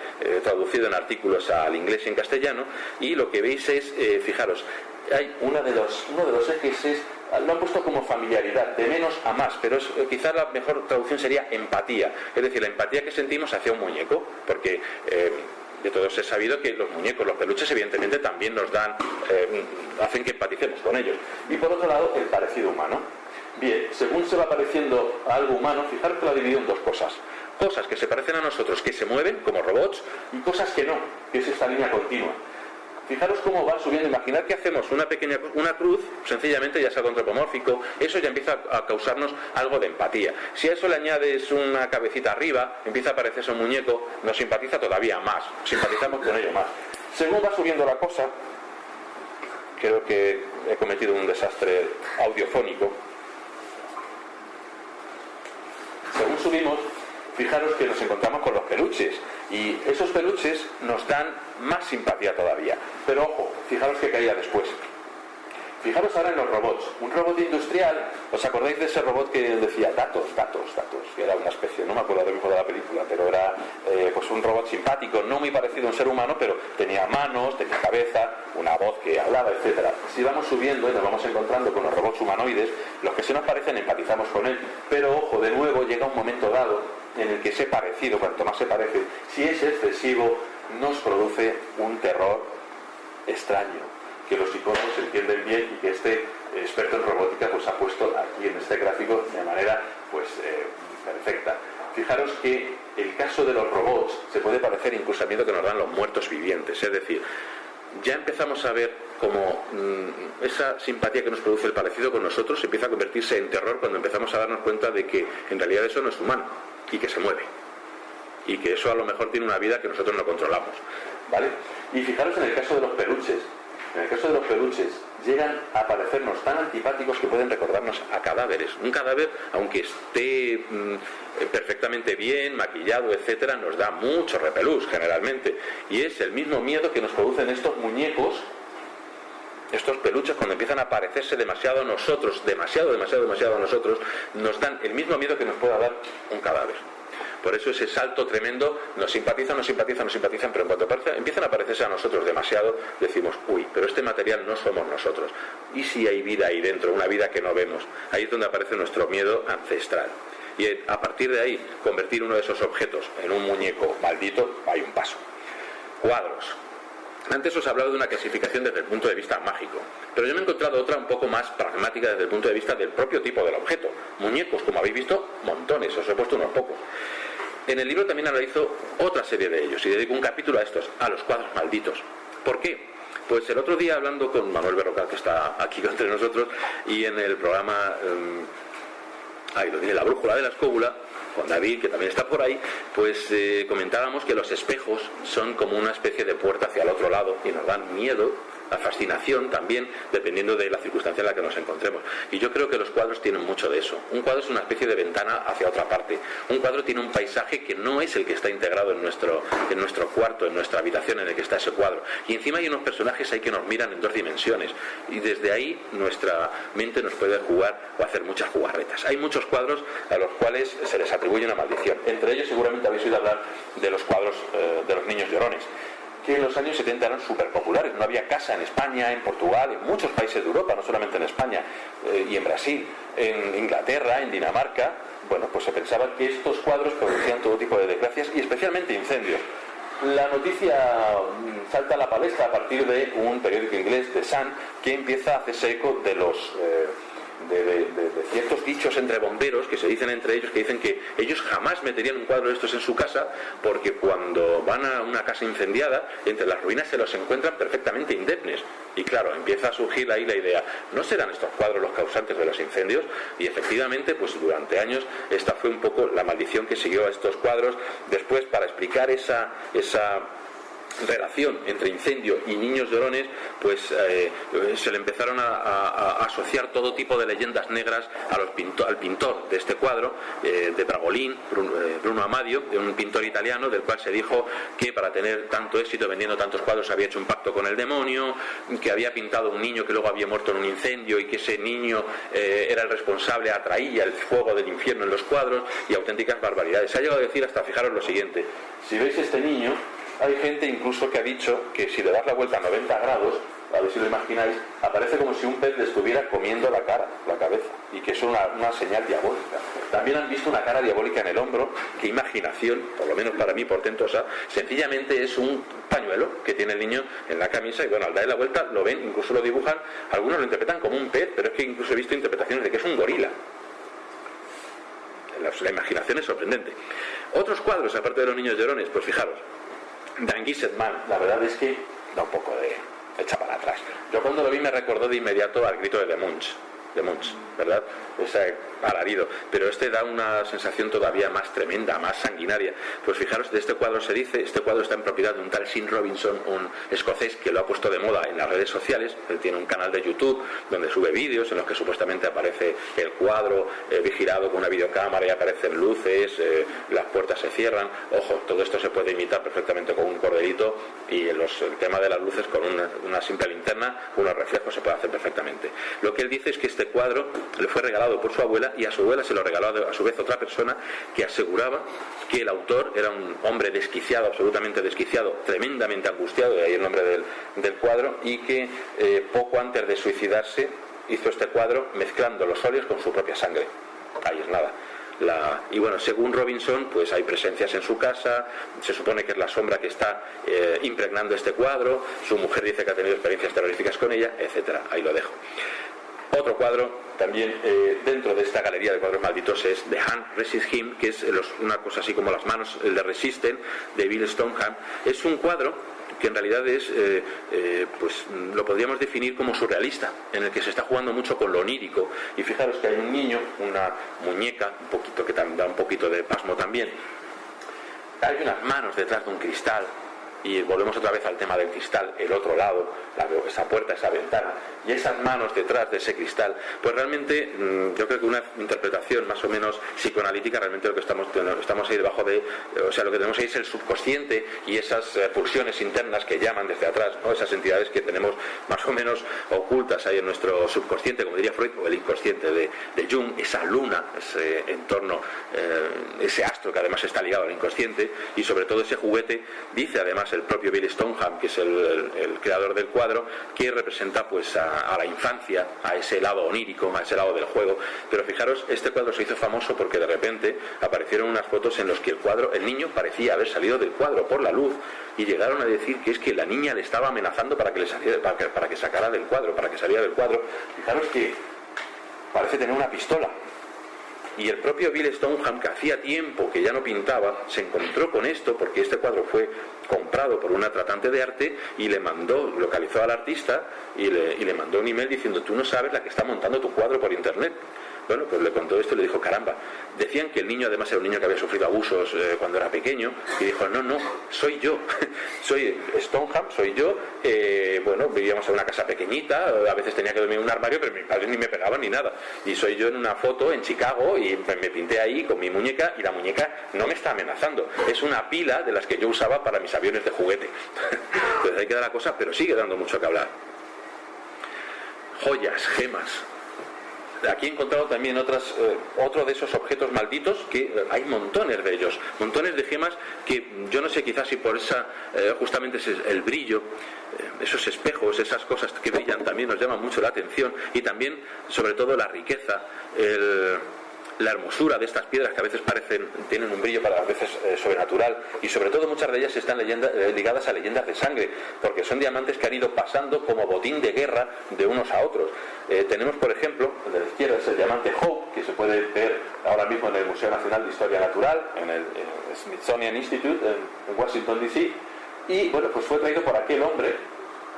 traducido en artículos al inglés y en castellano. Y lo que veis es, fijaros, hay uno de los ejes es, lo han puesto como familiaridad, de menos a más, pero quizás la mejor traducción sería empatía, es decir, la empatía que sentimos hacia un muñeco, porque de todos es sabido que los muñecos, los peluches, evidentemente también nos dan, hacen que empaticemos con ellos. Y por otro lado, el parecido humano. Bien, según se va pareciendo a algo humano, fijaros que lo ha dividido en 2 cosas. Cosas que se parecen a nosotros, que se mueven como robots, y cosas que no, que es esta línea continua. Fijaros cómo van subiendo. Imaginad que hacemos una cruz, sencillamente ya es algo antropomórfico, eso ya empieza a causarnos algo de empatía. Si a eso le añades una cabecita arriba, empieza a parecerse un muñeco, nos simpatiza todavía más, simpatizamos con ello más. Según va subiendo la cosa, creo que he cometido un desastre audiofónico. Según subimos, fijaros que nos encontramos con los peluches, y esos peluches nos dan más simpatía todavía. Pero ojo, fijaros que caía después. Fijaros ahora en los robots. Un robot industrial, ¿os acordáis de ese robot que decía datos? Que era una especie, no me acuerdo ahora mismo de la película, pero era pues un robot simpático, no muy parecido a un ser humano, pero tenía manos, tenía cabeza, una voz que hablaba, etcétera. Si vamos subiendo y nos vamos encontrando con los robots humanoides, los que se nos parecen empatizamos con él, pero ojo, de nuevo llega un momento dado en el que ese parecido, cuanto más se parece, si es excesivo, nos produce un terror extraño, que los psicólogos entienden bien y que este experto en robótica pues ha puesto aquí en este gráfico de manera pues perfecta. Fijaros que el caso de los robots se puede parecer incluso al miedo que nos dan los muertos vivientes, es decir, ya empezamos a ver como esa simpatía que nos produce el parecido con nosotros empieza a convertirse en terror cuando empezamos a darnos cuenta de que en realidad eso no es humano y que se mueve y que eso a lo mejor tiene una vida que nosotros no controlamos, ¿vale? Y fijaros en el caso de los peluches. En el caso de los peluches llegan a parecernos tan antipáticos que pueden recordarnos a cadáveres. Un cadáver, aunque esté perfectamente bien, maquillado, etcétera, nos da mucho repelús generalmente. Y es el mismo miedo que nos producen estos muñecos, estos peluches, cuando empiezan a parecerse demasiado a nosotros, demasiado a nosotros, nos dan el mismo miedo que nos pueda dar un cadáver. Por eso ese salto tremendo, nos simpatizan, pero en cuanto empiezan a parecerse a nosotros demasiado, decimos, uy, pero este material no somos nosotros. ¿Y si hay vida ahí dentro, una vida que no vemos? Ahí es donde aparece nuestro miedo ancestral. Y a partir de ahí, convertir uno de esos objetos en un muñeco maldito, hay un paso. Cuadros. Antes os he hablado de una clasificación desde el punto de vista mágico, pero yo me he encontrado otra un poco más pragmática desde el punto de vista del propio tipo del objeto. Muñecos, como habéis visto, montones, os he puesto unos pocos. En el libro también analizo otra serie de ellos y dedico un capítulo a estos, a los cuadros malditos. ¿Por qué? Pues el otro día, hablando con Manuel Berrocal, que está aquí entre nosotros, y en el programa La Brújula de la Escóbula, con David, que también está por ahí, pues comentábamos que los espejos son como una especie de puerta hacia el otro lado y nos dan miedo, la fascinación también, dependiendo de la circunstancia en la que nos encontremos. Y yo creo que los cuadros tienen mucho de eso. Un cuadro es una especie de ventana hacia otra parte. Un cuadro tiene un paisaje que no es el que está integrado en nuestro cuarto, en nuestra habitación en el que está ese cuadro. Y encima hay unos personajes ahí que nos miran en 2 dimensiones. Y desde ahí nuestra mente nos puede jugar o hacer muchas jugarretas. Hay muchos cuadros a los cuales se les atribuye una maldición. Entre ellos seguramente habéis oído hablar de los cuadros de los niños llorones, que en los años 70 eran súper populares. No había casa en España, en Portugal, en muchos países de Europa, no solamente en España, y en Brasil, en Inglaterra, en Dinamarca. Bueno, pues se pensaba que estos cuadros producían todo tipo de desgracias y especialmente incendios. La noticia salta a la palestra a partir de un periódico inglés, The Sun, que empieza a hacerse eco de los de ciertos dichos entre bomberos que se dicen entre ellos, que dicen que ellos jamás meterían un cuadro de estos en su casa, porque cuando van a una casa incendiada, entre las ruinas se los encuentran perfectamente indemnes. Y claro, empieza a surgir ahí la idea, ¿no serán estos cuadros los causantes de los incendios? Y efectivamente, pues durante años esta fue un poco la maldición que siguió a estos cuadros. Después, para explicar esa relación entre incendio y niños llorones, pues se le empezaron a asociar todo tipo de leyendas negras al pintor de este cuadro, de Bragolin, Bruno Amadio, de un pintor italiano, del cual se dijo que para tener tanto éxito vendiendo tantos cuadros había hecho un pacto con el demonio, que había pintado un niño que luego había muerto en un incendio y que ese niño era el responsable, atraía el fuego del infierno en los cuadros, y auténticas barbaridades. Se ha llegado a decir hasta, fijaros lo siguiente, si veis este niño, hay gente incluso que ha dicho que si le das la vuelta a 90 grados, a ver si lo imagináis, aparece como si un pez le estuviera comiendo la cabeza, y que es una señal diabólica. También han visto una cara diabólica en el hombro. Qué imaginación, por lo menos para mí portentosa. Sencillamente es un pañuelo que tiene el niño en la camisa, y bueno, al darle la vuelta lo ven, incluso lo dibujan, algunos lo interpretan como un pez, pero es que incluso he visto interpretaciones de que es un gorila. La imaginación es sorprendente. Otros cuadros, aparte de los niños llorones, pues fijaros, Dan Man, la verdad es que da un poco de echa para atrás. Yo cuando lo vi me recordó de inmediato al grito de The Munch, ¿verdad? Ese alarido, pero este da una sensación todavía más tremenda, más sanguinaria. Pues fijaros, de este cuadro se dice, este cuadro está en propiedad de un tal Sean Robinson, un escocés que lo ha puesto de moda en las redes sociales. Él tiene un canal de YouTube donde sube vídeos en los que supuestamente aparece el cuadro vigilado con una videocámara y aparecen luces, las puertas se cierran. Ojo, todo esto se puede imitar perfectamente con un corderito, y el tema de las luces con una simple linterna, unos reflejos, se puede hacer perfectamente. Lo que él dice es que este cuadro le fue regalado por su abuela, y a su abuela se lo regaló a su vez otra persona que aseguraba que el autor era un hombre desquiciado, absolutamente desquiciado, tremendamente angustiado, de ahí el nombre del cuadro, y que poco antes de suicidarse hizo este cuadro mezclando los óleos con su propia sangre. Ahí es nada. Y bueno, según Robinson, pues hay presencias en su casa, se supone que es la sombra que está impregnando este cuadro, su mujer dice que ha tenido experiencias terroríficas con ella, etcétera. Ahí lo dejo. Otro cuadro también dentro de esta galería de cuadros malditos es The Hand Resist Him, que es una cosa así como las manos le resisten, de Bill Stoneham. Es un cuadro que en realidad es, pues lo podríamos definir como surrealista, en el que se está jugando mucho con lo onírico. Y fijaros que hay un niño, una muñeca, un poquito que da un poquito de pasmo también. Hay unas manos detrás de un cristal. Y volvemos otra vez al tema del cristal, el otro lado, esa puerta, esa ventana, y esas manos detrás de ese cristal. Pues realmente yo creo que una interpretación más o menos psicoanalítica, realmente lo que estamos ahí debajo de, o sea, lo que tenemos ahí es el subconsciente y esas pulsiones internas que llaman desde atrás, ¿no? Esas entidades que tenemos más o menos ocultas ahí en nuestro subconsciente, como diría Freud, o el inconsciente de Jung, esa luna, ese entorno, ese astro que además está ligado al inconsciente, y sobre todo ese juguete, dice además además el propio Bill Stoneham, que es el creador del cuadro, que representa pues a la infancia, a ese lado onírico, a ese lado del juego. Pero fijaros, este cuadro se hizo famoso porque de repente aparecieron unas fotos en las que el niño parecía haber salido del cuadro por la luz, y llegaron a decir que es que la niña le estaba amenazando para que sacara del cuadro, para que saliera del cuadro. Fijaros que parece tener una pistola. Y el propio Bill Stoneham, que hacía tiempo que ya no pintaba, se encontró con esto porque este cuadro fue comprado por una tratante de arte y localizó al artista y le mandó un email diciendo: tú no sabes la que está montando tu cuadro por internet. Bueno, pues le contó esto y le dijo: caramba. Decían que el niño además era un niño que había sufrido abusos cuando era pequeño, y dijo: no, soy yo, soy Stoneham, soy yo. Bueno, vivíamos en una casa pequeñita, a veces tenía que dormir en un armario, pero mis padres ni me pegaban ni nada, y soy yo en una foto en Chicago, y me pinté ahí con mi muñeca, y la muñeca no me está amenazando, es una pila de las que yo usaba para mis aviones de juguete. Entonces ahí queda la cosa, pero sigue dando mucho que hablar. Joyas, gemas. Aquí he encontrado también otro de esos objetos malditos, que hay montones de ellos, montones de gemas que yo no sé, quizás si por justamente ese el brillo, esos espejos, esas cosas que brillan también nos llaman mucho la atención, y también sobre todo la riqueza, la hermosura de estas piedras que a veces tienen un brillo para a veces sobrenatural, y sobre todo muchas de ellas están ligadas a leyendas de sangre, porque son diamantes que han ido pasando como botín de guerra de unos a otros. Tenemos, por ejemplo, de la izquierda es el diamante Hope, que se puede ver ahora mismo en el Museo Nacional de Historia Natural, en el Smithsonian Institute en Washington DC, y bueno, pues fue traído por aquel hombre,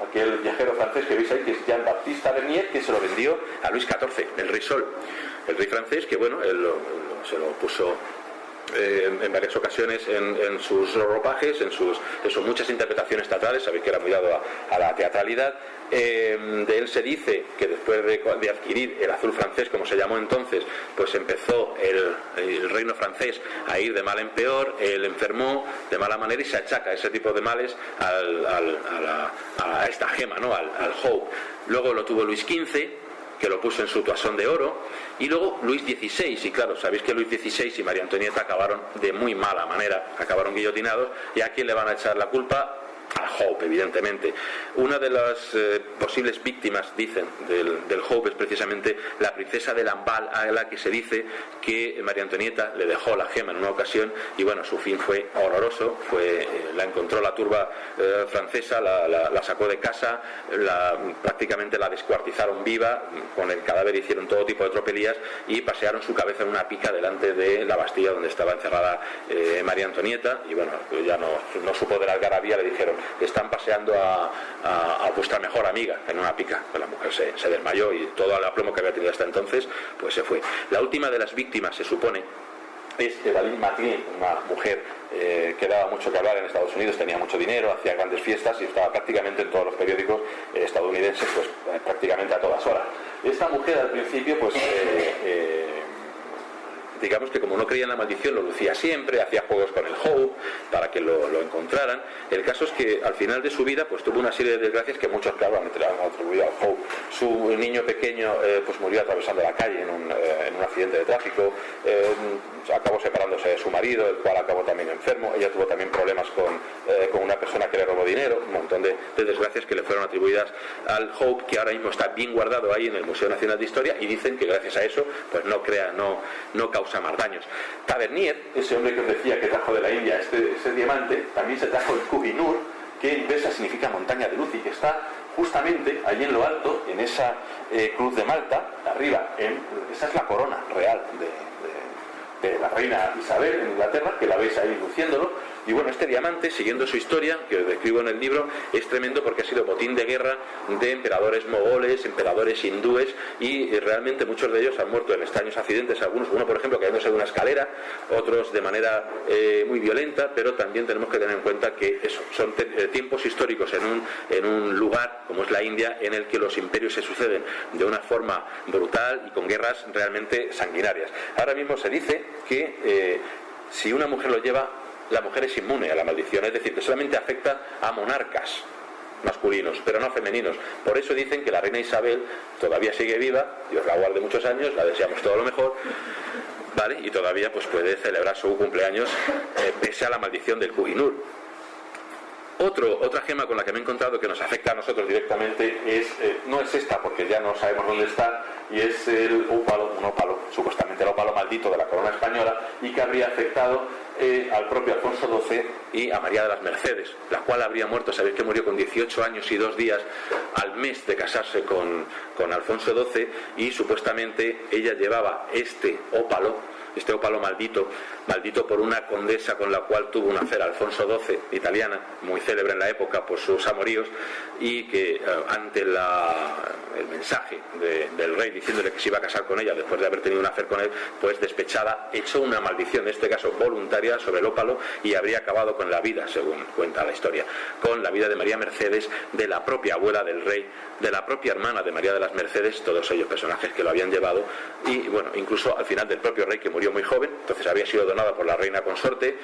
aquel viajero francés que veis ahí, que es Jean-Baptiste Tavernier, que se lo vendió a Luis XIV, el rey Sol, el rey francés, que bueno, él se lo puso en varias ocasiones en sus ropajes, en sus muchas interpretaciones teatrales. Sabéis que era muy dado a la teatralidad. De él se dice que después de adquirir el azul francés, como se llamó entonces, pues empezó el reino francés a ir de mal en peor. Él enfermó de mala manera y se achaca ese tipo de males a esta gema, ¿no? al Hope. Luego lo tuvo Luis XV, que lo puso en su toisón de oro, y luego Luis XVI, y claro, sabéis que Luis XVI y María Antonieta acabaron de muy mala manera, acabaron guillotinados, y a quién le van a echar la culpa. A Hope, evidentemente. Una de las posibles víctimas, dicen, del Hope es precisamente la princesa de Lamballe, a la que se dice que María Antonieta le dejó la gema en una ocasión, y bueno, su fin fue horroroso. La encontró la turba francesa, la sacó de casa, prácticamente la descuartizaron viva, con el cadáver hicieron todo tipo de tropelías y pasearon su cabeza en una pica delante de la Bastilla donde estaba encerrada María Antonieta, y bueno, ya no supo de la algarabía, le dijeron: están paseando a vuestra mejor amiga en una pica. Pues la mujer se desmayó, y todo el aplomo que había tenido hasta entonces pues se fue. La última de las víctimas, se supone, es Evaline Matlin, una mujer que daba mucho que hablar en Estados Unidos, tenía mucho dinero, hacía grandes fiestas y estaba prácticamente en todos los periódicos estadounidenses, pues prácticamente a todas horas. Esta mujer al principio pues digamos que como no creía en la maldición, lo lucía siempre, hacía juegos con el Hope para que lo encontraran. El caso es que al final de su vida pues tuvo una serie de desgracias que muchos, claro, han atribuido al Hope. Su niño pequeño pues murió atravesando la calle en un accidente de tráfico, acabó separándose de su marido, el cual acabó también enfermo. Ella tuvo también problemas con una persona que le robó dinero, un montón de desgracias que le fueron atribuidas al Hope, que ahora mismo está bien guardado ahí en el Museo Nacional de Historia, y dicen que gracias a eso pues no causa más daños. Tavernier, ese hombre que os decía que trajo de la India ese diamante, también se trajo el Koh-i-Noor, que en persa significa montaña de luz, y que está justamente allí en lo alto, en esa cruz de Malta, arriba. Esa es la corona real de la reina Isabel en Inglaterra, que la veis ahí luciéndolo. Y bueno, este diamante, siguiendo su historia, que os describo en el libro, es tremendo porque ha sido botín de guerra de emperadores mogoles, emperadores hindúes, y realmente muchos de ellos han muerto en extraños accidentes, uno por ejemplo cayéndose de una escalera, otros de manera muy violenta. Pero también tenemos que tener en cuenta que son tiempos históricos en un lugar como es la India, en el que los imperios se suceden de una forma brutal y con guerras realmente sanguinarias. Ahora mismo se dice que si una mujer lo lleva, la mujer es inmune a la maldición, es decir, que solamente afecta a monarcas masculinos, pero no femeninos. Por eso dicen que la reina Isabel todavía sigue viva, Dios la guarde muchos años, la deseamos todo lo mejor, ¿vale? Y todavía pues puede celebrar su cumpleaños pese a la maldición del Koh-i-Noor. Otra gema con la que me he encontrado que nos afecta a nosotros directamente no es esta, porque ya no sabemos dónde está, y es un ópalo, supuestamente el ópalo maldito de la corona española, y que habría afectado al propio Alfonso XII y a María de las Mercedes, la cual habría muerto, sabéis que murió con 18 años y 2 días al mes de casarse con Alfonso XII, y supuestamente ella llevaba este ópalo maldito por una condesa con la cual tuvo un affair Alfonso XII, italiana, muy célebre en la época por sus amoríos, y que ante el mensaje del rey diciéndole que se iba a casar con ella después de haber tenido un affair con él, pues despechada echó una maldición, en este caso voluntaria, sobre el ópalo, y habría acabado con la vida, según cuenta la historia, con la vida de María Mercedes, de la propia abuela del rey, de la propia hermana de María de las Mercedes, todos ellos personajes que lo habían llevado, y bueno, incluso al final del propio rey, que murió muy joven, entonces había sido donada por la reina consorte,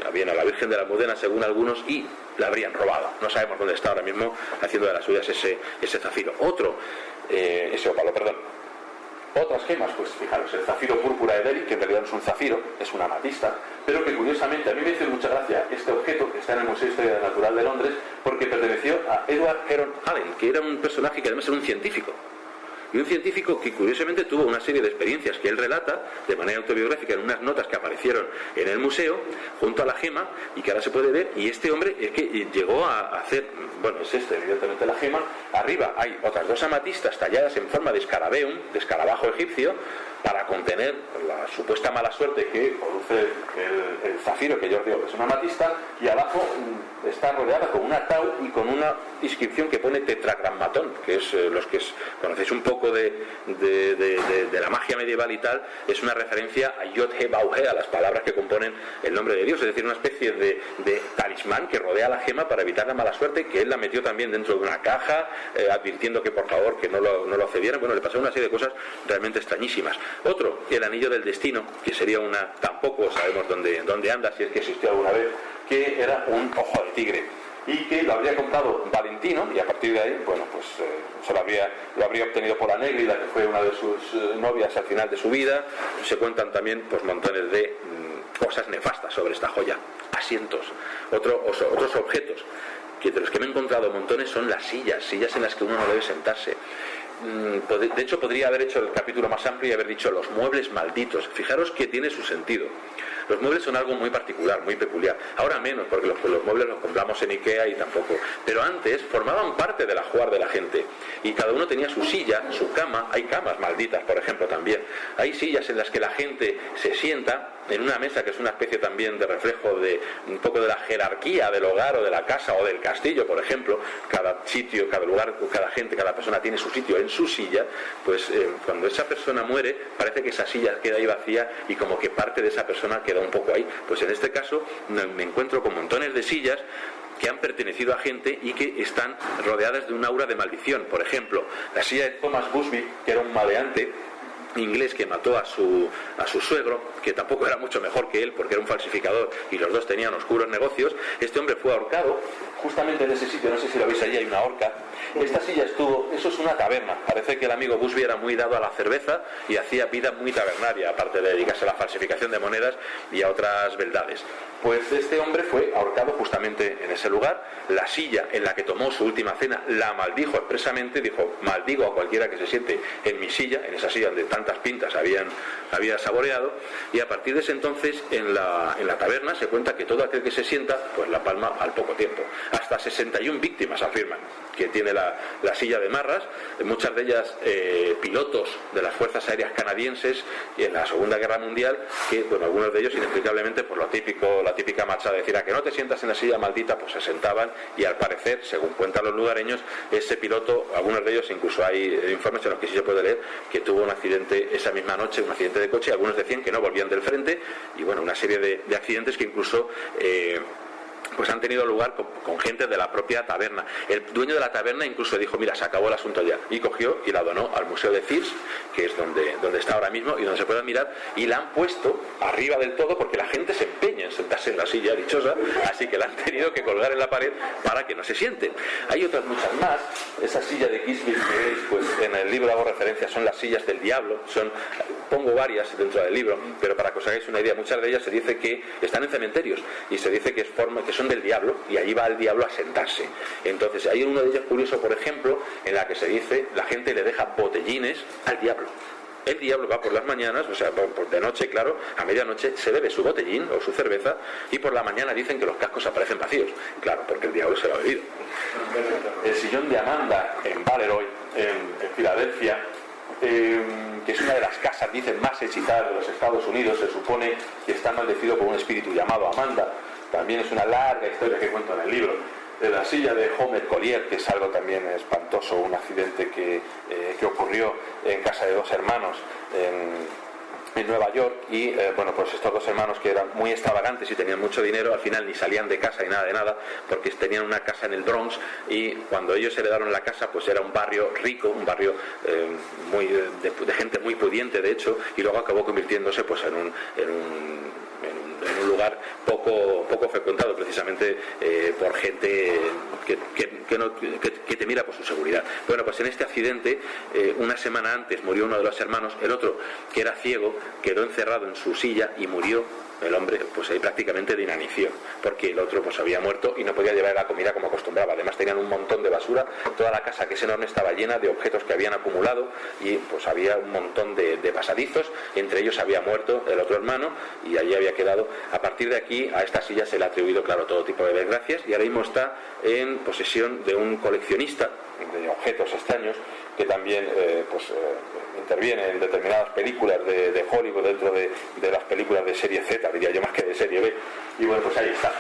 habían a la Virgen de la Almudena según algunos, y la habrían robado. No sabemos dónde está ahora mismo haciendo de las suyas ese zafiro. Ese ópalo, perdón. Otras gemas, pues fijaros, el zafiro púrpura de Delhi, que en realidad no es un zafiro, es una amatista, pero que curiosamente a mí me hizo mucha gracia este objeto, que está en el Museo de Historia Natural de Londres, porque perteneció a Edward Heron Allen, que era un personaje que además era un científico. Y un científico que curiosamente tuvo una serie de experiencias que él relata de manera autobiográfica en unas notas que aparecieron en el museo junto a la gema, y que ahora se puede ver. Y este hombre es que llegó a hacer, bueno, es evidentemente la gema. Arriba hay otras 2 amatistas talladas en forma de escarabeum, de escarabajo egipcio, para contener la supuesta mala suerte que produce el zafiro, que yo os digo que es una amatista, y abajo está rodeada con una tau y con una inscripción que pone tetragrammatón, que es los que conocéis un poco de la magia medieval y tal, es una referencia a Yod-He-Bauhe, a las palabras que componen el nombre de Dios, es decir, una especie de talismán que rodea la gema para evitar la mala suerte, que él la metió también dentro de una caja, advirtiendo que por favor que no lo cedieran. Bueno, le pasaron una serie de cosas realmente extrañísimas. Otro, el anillo del destino, que sería tampoco sabemos dónde anda, si es que existió alguna vez, que era un ojo de tigre, y que lo habría comprado Valentino, y a partir de ahí, bueno, pues lo habría obtenido por la Négrida, que fue una de sus novias al final de su vida. Se cuentan también pues montones de cosas nefastas sobre esta joya. Asientos, otros objetos que de los que me he encontrado montones son las sillas en las que uno no debe sentarse. De hecho, podría haber hecho el capítulo más amplio y haber dicho los muebles malditos. Fijaros que tiene su sentido. Los muebles son algo muy particular, muy peculiar. Ahora menos, porque los muebles los compramos en Ikea y tampoco. Pero antes formaban parte del ajuar de la gente. Y cada uno tenía su silla, su cama. Hay camas malditas, por ejemplo, también. Hay sillas en las que la gente se sienta en una mesa, que es una especie también de reflejo de un poco de la jerarquía del hogar o de la casa o del castillo, por ejemplo. Cada sitio, cada lugar, cada gente, cada persona tiene su sitio en su silla. Pues cuando esa persona muere, parece que esa silla queda ahí vacía y como que parte de esa persona queda un poco ahí. Pues en este caso me encuentro con montones de sillas que han pertenecido a gente y que están rodeadas de un aura de maldición. Por ejemplo, la silla de Thomas Busby, que era un maleante inglés que mató a su suegro, que tampoco era mucho mejor que él porque era un falsificador y los dos tenían oscuros negocios. Este hombre fue ahorcado justamente en ese sitio, no sé si lo veis allí, hay una horca. Esta silla eso es una taberna. Parece que el amigo Busby era muy dado a la cerveza y hacía vida muy tabernaria, aparte de dedicarse a la falsificación de monedas y a otras beldades. Pues este hombre fue ahorcado justamente en ese lugar. La silla en la que tomó su última cena la maldijo expresamente, dijo: maldigo a cualquiera que se siente en mi silla, en esa silla donde tantas pintas había saboreado. Y a partir de ese entonces en la taberna se cuenta que todo aquel que se sienta pues la palma al poco tiempo. Hasta 61 víctimas afirman que tiene la silla de marras, muchas de ellas pilotos de las fuerzas aéreas canadienses y en la Segunda Guerra Mundial, que bueno, algunos de ellos inexplicablemente por la típica machada de decir: a que no te sientas en la silla maldita, pues se sentaban. Y al parecer, según cuentan los lugareños, ese piloto, algunos de ellos incluso hay informes en los que sí se puede leer que tuvo un accidente esa misma noche, un accidente de coche. Algunos decían que no volvían del frente, y bueno, una serie de accidentes que incluso pues han tenido lugar con gente de la propia taberna. El dueño de la taberna incluso dijo: mira, se acabó el asunto ya, y cogió y la donó al Museo de Thiers, que es donde está ahora mismo y donde se puede admirar, y la han puesto arriba del todo porque la gente se empeña en sentarse en la silla dichosa, así que la han tenido que colgar en la pared para que no se sienten. Hay otras muchas más. Esa silla de Gisbert que veis, pues en el libro hago referencia, son las sillas del diablo, son pongo varias dentro del libro, pero para que os hagáis una idea, muchas de ellas se dice que están en cementerios y se dice que son del diablo y allí va el diablo a sentarse. Entonces hay uno de ellos curioso, por ejemplo, en la que se dice la gente le deja botellines al diablo. El diablo va por las mañanas, o sea, de noche, claro, a medianoche se bebe su botellín o su cerveza y por la mañana dicen que los cascos aparecen vacíos. Claro, porque el diablo se lo ha bebido. El sillón de Amanda en Valeroy, en Filadelfia, que es una de las casas, dicen, más hechicizadas de los Estados Unidos, se supone que está maldecido por un espíritu llamado Amanda. También es una larga historia que cuento en el libro. De la silla de Homer Collier, que es algo también espantoso, un accidente que ocurrió en casa de dos hermanos en Nueva York y bueno, pues estos dos hermanos que eran muy extravagantes y tenían mucho dinero, al final ni salían de casa ni nada de nada, porque tenían una casa en el Bronx y cuando ellos heredaron la casa pues era un barrio rico, un barrio de gente muy pudiente de hecho, y luego acabó convirtiéndose pues en un lugar poco frecuentado precisamente por gente que te mira por su seguridad. Bueno, pues en este accidente una semana antes murió uno de los hermanos, el otro, que era ciego, quedó encerrado en su silla y murió. El hombre pues ahí prácticamente de inanición, porque el otro pues había muerto y no podía llevar la comida como acostumbraba. Además tenían un montón de basura, toda la casa, que es enorme, estaba llena de objetos que habían acumulado y pues había un montón de pasadizos, entre ellos había muerto el otro hermano y allí había quedado. A partir de aquí a esta silla se le ha atribuido, claro, todo tipo de desgracias y ahora mismo está en posesión de un coleccionista de objetos extraños que también interviene en determinadas películas de Hollywood, dentro de las películas de serie Z, diría yo, más que de serie B. Y bueno, pues ahí está.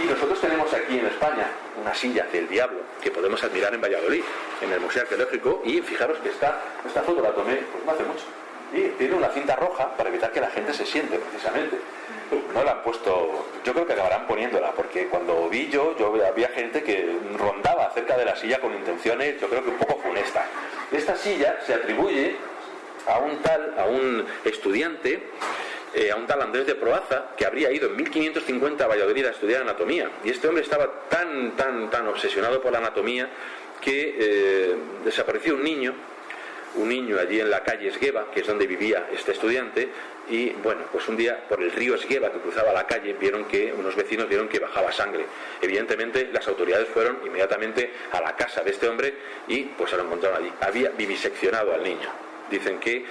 Y nosotros tenemos aquí en España una silla del diablo que podemos admirar en Valladolid, en el Museo Arqueológico, y fijaros que esta foto la tomé pues no hace mucho. Y tiene una cinta roja para evitar que la gente se siente, precisamente. No la han puesto, yo creo que acabarán poniéndola, porque cuando vi yo había gente que rondaba cerca de la silla con intenciones, yo creo que un poco funestas. Esta silla se atribuye a un estudiante, a un tal Andrés de Proaza, que habría ido en 1550 a Valladolid a estudiar anatomía. Y este hombre estaba tan obsesionado por la anatomía que desapareció un niño allí en la calle Esgueva, que es donde vivía este estudiante, y bueno, pues un día por el río Esgueva que cruzaba la calle unos vecinos vieron que bajaba sangre. Evidentemente las autoridades fueron inmediatamente a la casa de este hombre y pues se lo encontraron allí. Había viviseccionado al niño. Dicen que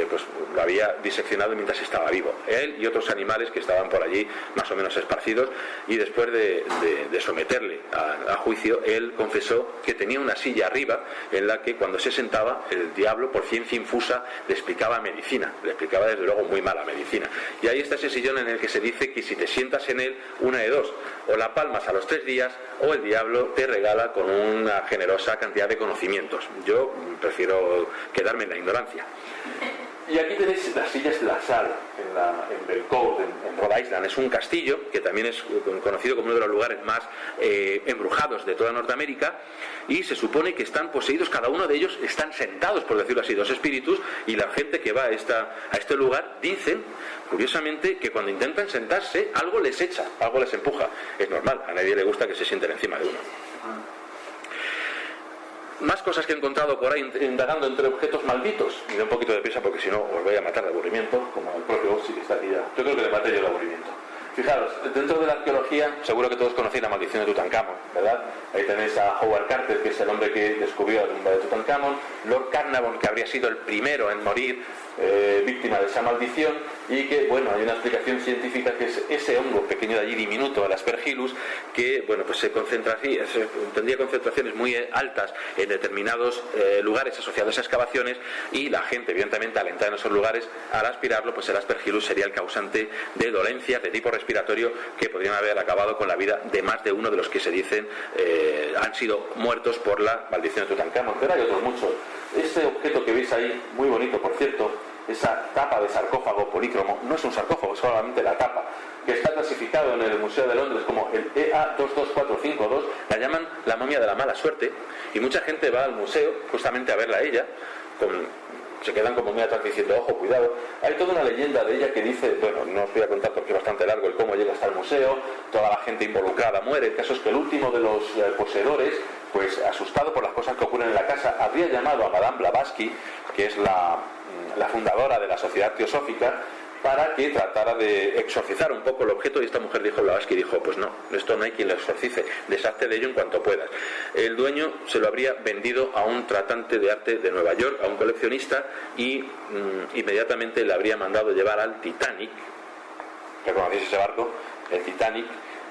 pues lo había diseccionado mientras estaba vivo, él y otros animales que estaban por allí más o menos esparcidos, y después de someterle a juicio, él confesó que tenía una silla arriba en la que cuando se sentaba el diablo por ciencia infusa le explicaba medicina, le explicaba desde luego muy mala medicina. Y ahí está ese sillón en el que se dice que si te sientas en él, una de dos, o la palmas a los 3 días o el diablo te regala con una generosa cantidad de conocimientos. Yo prefiero quedarme en la ignorancia. Y aquí tenéis las sillas de la sal en Belcourt, en Rhode Island. Es un castillo que también es conocido como uno de los lugares más embrujados de toda Norteamérica, y se supone que están poseídos, cada uno de ellos están sentados, por decirlo así, 2 espíritus, y la gente que va a este lugar dicen, curiosamente, que cuando intentan sentarse algo les echa, algo les empuja. Es normal, a nadie le gusta que se sienten encima de uno. Más cosas que he encontrado por ahí indagando entre objetos malditos. Y de un poquito de prisa porque si no os voy a matar de aburrimiento, como el propio Ossi que está aquí ya. Yo creo que le maté yo el aburrimiento. Fijaros, dentro de la arqueología, seguro que todos conocéis la maldición de Tutankamón, ¿verdad? Ahí tenéis a Howard Carter, que es el hombre que descubrió la tumba de Tutankamón, Lord Carnarvon, que habría sido el primero en morir víctima de esa maldición, y que, bueno, hay una explicación científica que es ese hongo pequeño de allí, diminuto, el Aspergillus, que, bueno, pues se concentra así, tendría concentraciones muy altas en determinados lugares asociados a excavaciones, y la gente, evidentemente, al entrar en esos lugares, al aspirarlo, pues el Aspergillus sería el causante de dolencias de tipo respiratorio que podrían haber acabado con la vida de más de uno de los que se dicen han sido muertos por la maldición de Tutankamón. Pero hay otros muchos. Este objeto que veis ahí, muy bonito por cierto, esa tapa de sarcófago polícromo, no es un sarcófago, es solamente la tapa, que está clasificado en el Museo de Londres como el EA22452, la llaman la momia de la mala suerte, y mucha gente va al museo justamente a verla a ella, se quedan como muy atrás diciendo, ojo, cuidado. Hay toda una leyenda de ella que dice, bueno, no os voy a contar porque es bastante largo el cómo llega hasta el museo, toda la gente involucrada muere. El caso es que el último de los poseedores, pues asustado por las cosas que ocurren en la casa, habría llamado a Madame Blavatsky que es la fundadora de la Sociedad Teosófica, para que tratara de exorcizar un poco el objeto, y esta mujer dijo, Blavatsky dijo, pues no, esto no hay quien lo exorcice, deshazte de ello en cuanto puedas. El dueño se lo habría vendido a un tratante de arte de Nueva York, a un coleccionista, y inmediatamente le habría mandado llevar al Titanic. ¿Reconocéis ese barco? El Titanic.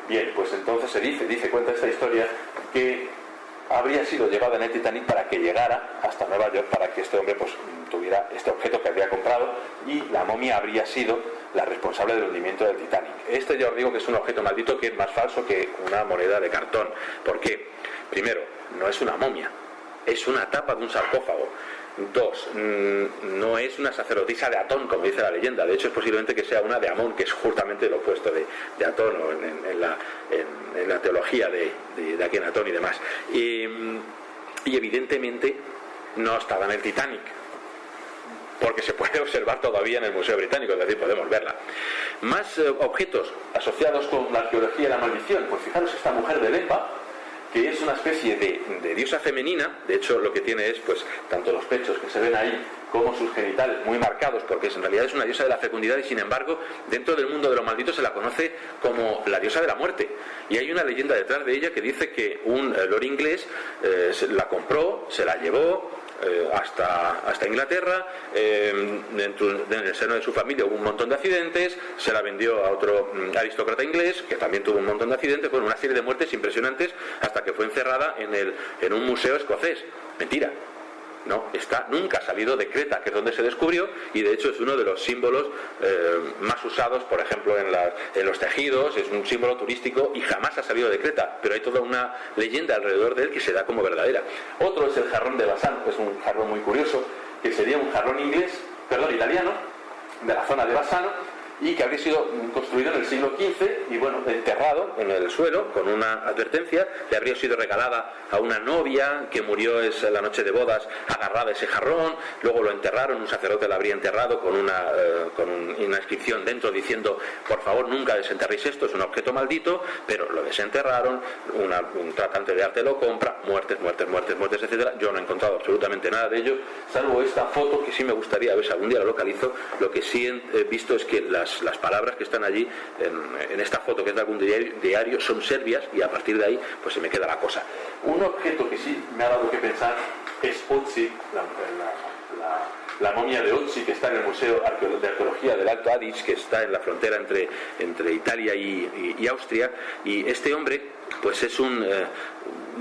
Bien, pues entonces se cuenta esta historia, que habría sido llevado en el Titanic para que llegara hasta Nueva York, para que este hombre pues tuviera este objeto que había comprado, y la momia habría sido la responsable del hundimiento del Titanic. Este ya os digo que es un objeto maldito, que es más falso que una moneda de cartón. ¿Por qué? Primero, no es una momia, es una tapa de un sarcófago. Dos, no es una sacerdotisa de Atón, como dice la leyenda. De hecho, es posiblemente que sea una de Amón, que es justamente lo opuesto de Atón, o en la teología de Akenatón y demás. Y evidentemente no estaba en el Titanic, porque se puede observar todavía en el Museo Británico, es decir, podemos verla. Más objetos asociados con la arqueología y la maldición. Pues fijaros esta mujer de Lemba, que es una especie de diosa femenina. De hecho, lo que tiene es, pues, tanto los pechos que se ven ahí como sus genitales muy marcados, porque en realidad es una diosa de la fecundidad, y sin embargo, dentro del mundo de los malditos se la conoce como la diosa de la muerte. Y hay una leyenda detrás de ella que dice que un lord inglés la compró, se la llevó hasta Inglaterra, en el seno de su familia hubo un montón de accidentes, se la vendió a otro aristócrata inglés que también tuvo un montón de accidentes, bueno, una serie de muertes impresionantes, hasta que fue encerrada en un museo escocés. Mentira. No, nunca ha salido de Creta, que es donde se descubrió, y de hecho es uno de los símbolos más usados, por ejemplo, en los tejidos. Es un símbolo turístico y jamás ha salido de Creta, pero hay toda una leyenda alrededor de él que se da como verdadera. Otro es el jarrón de Bassano, que es un jarrón muy curioso, que sería un jarrón italiano, de la zona de Bassano, y que habría sido construido en el siglo XV y, bueno, enterrado en el suelo con una advertencia. Le habría sido regalada a una novia que murió la noche de bodas agarrada a ese jarrón. Luego lo enterraron, un sacerdote la habría enterrado con una inscripción dentro diciendo, por favor, nunca desenterréis esto, es un objeto maldito. Pero lo desenterraron, un tratante de arte lo compra, muertes, etcétera. Yo no he encontrado absolutamente nada de ello, salvo esta foto, que sí me gustaría ver si algún día la localizo. Lo que sí he visto es que las palabras que están allí en esta foto, que es de algún diario, son serbias, y a partir de ahí pues se me queda la cosa. Un objeto que sí me ha dado que pensar es Otzi, la momia de Otzi, que está en el Museo de Arqueología del Alto Adige, que está en la frontera entre Italia y Austria. Y este hombre pues es un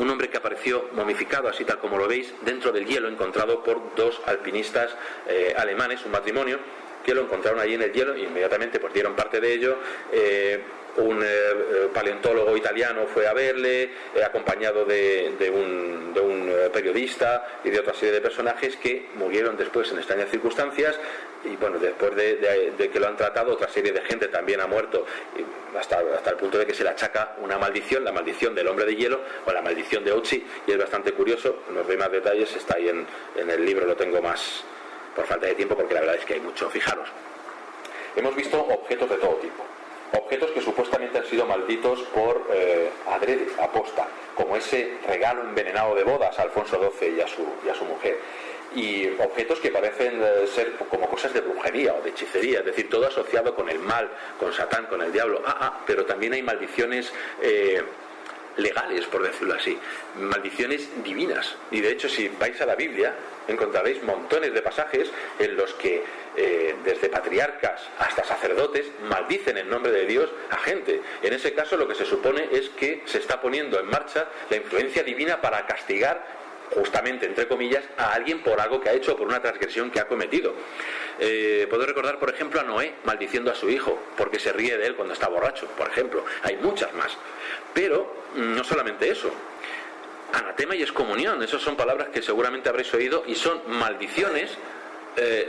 hombre que apareció momificado, así tal como lo veis, dentro del hielo, encontrado por dos alpinistas alemanes, un matrimonio, que lo encontraron allí en el hielo, y inmediatamente pues dieron parte de ello. Un paleontólogo italiano fue a verle, acompañado de un periodista y de otra serie de personajes que murieron después en extrañas circunstancias. Y bueno, después de que lo han tratado, otra serie de gente también ha muerto, hasta el punto de que se le achaca una maldición, la maldición del hombre de hielo, o la maldición de Otzi, y es bastante curioso. No os doy más detalles, está ahí en el libro, lo tengo más por falta de tiempo, porque la verdad es que hay mucho. Fijaros, hemos visto objetos de todo tipo, objetos que supuestamente han sido malditos por adrede, aposta, como ese regalo envenenado de bodas a Alfonso XII y a su mujer, y objetos que parecen ser como cosas de brujería o de hechicería, es decir, todo asociado con el mal, con Satán, con el diablo. Pero también hay maldiciones legales, por decirlo así, maldiciones divinas. Y de hecho, si vais a la Biblia, encontraréis montones de pasajes en los que desde patriarcas hasta sacerdotes maldicen en nombre de Dios a gente. En ese caso, lo que se supone es que se está poniendo en marcha la influencia divina para castigar, justamente, entre comillas, a alguien por algo que ha hecho, por una transgresión que ha cometido. Puedo recordar, por ejemplo, a Noé maldiciendo a su hijo porque se ríe de él cuando está borracho, por ejemplo. Hay muchas más. Pero no solamente eso. Anatema y excomunión, esas son palabras que seguramente habréis oído, y son maldiciones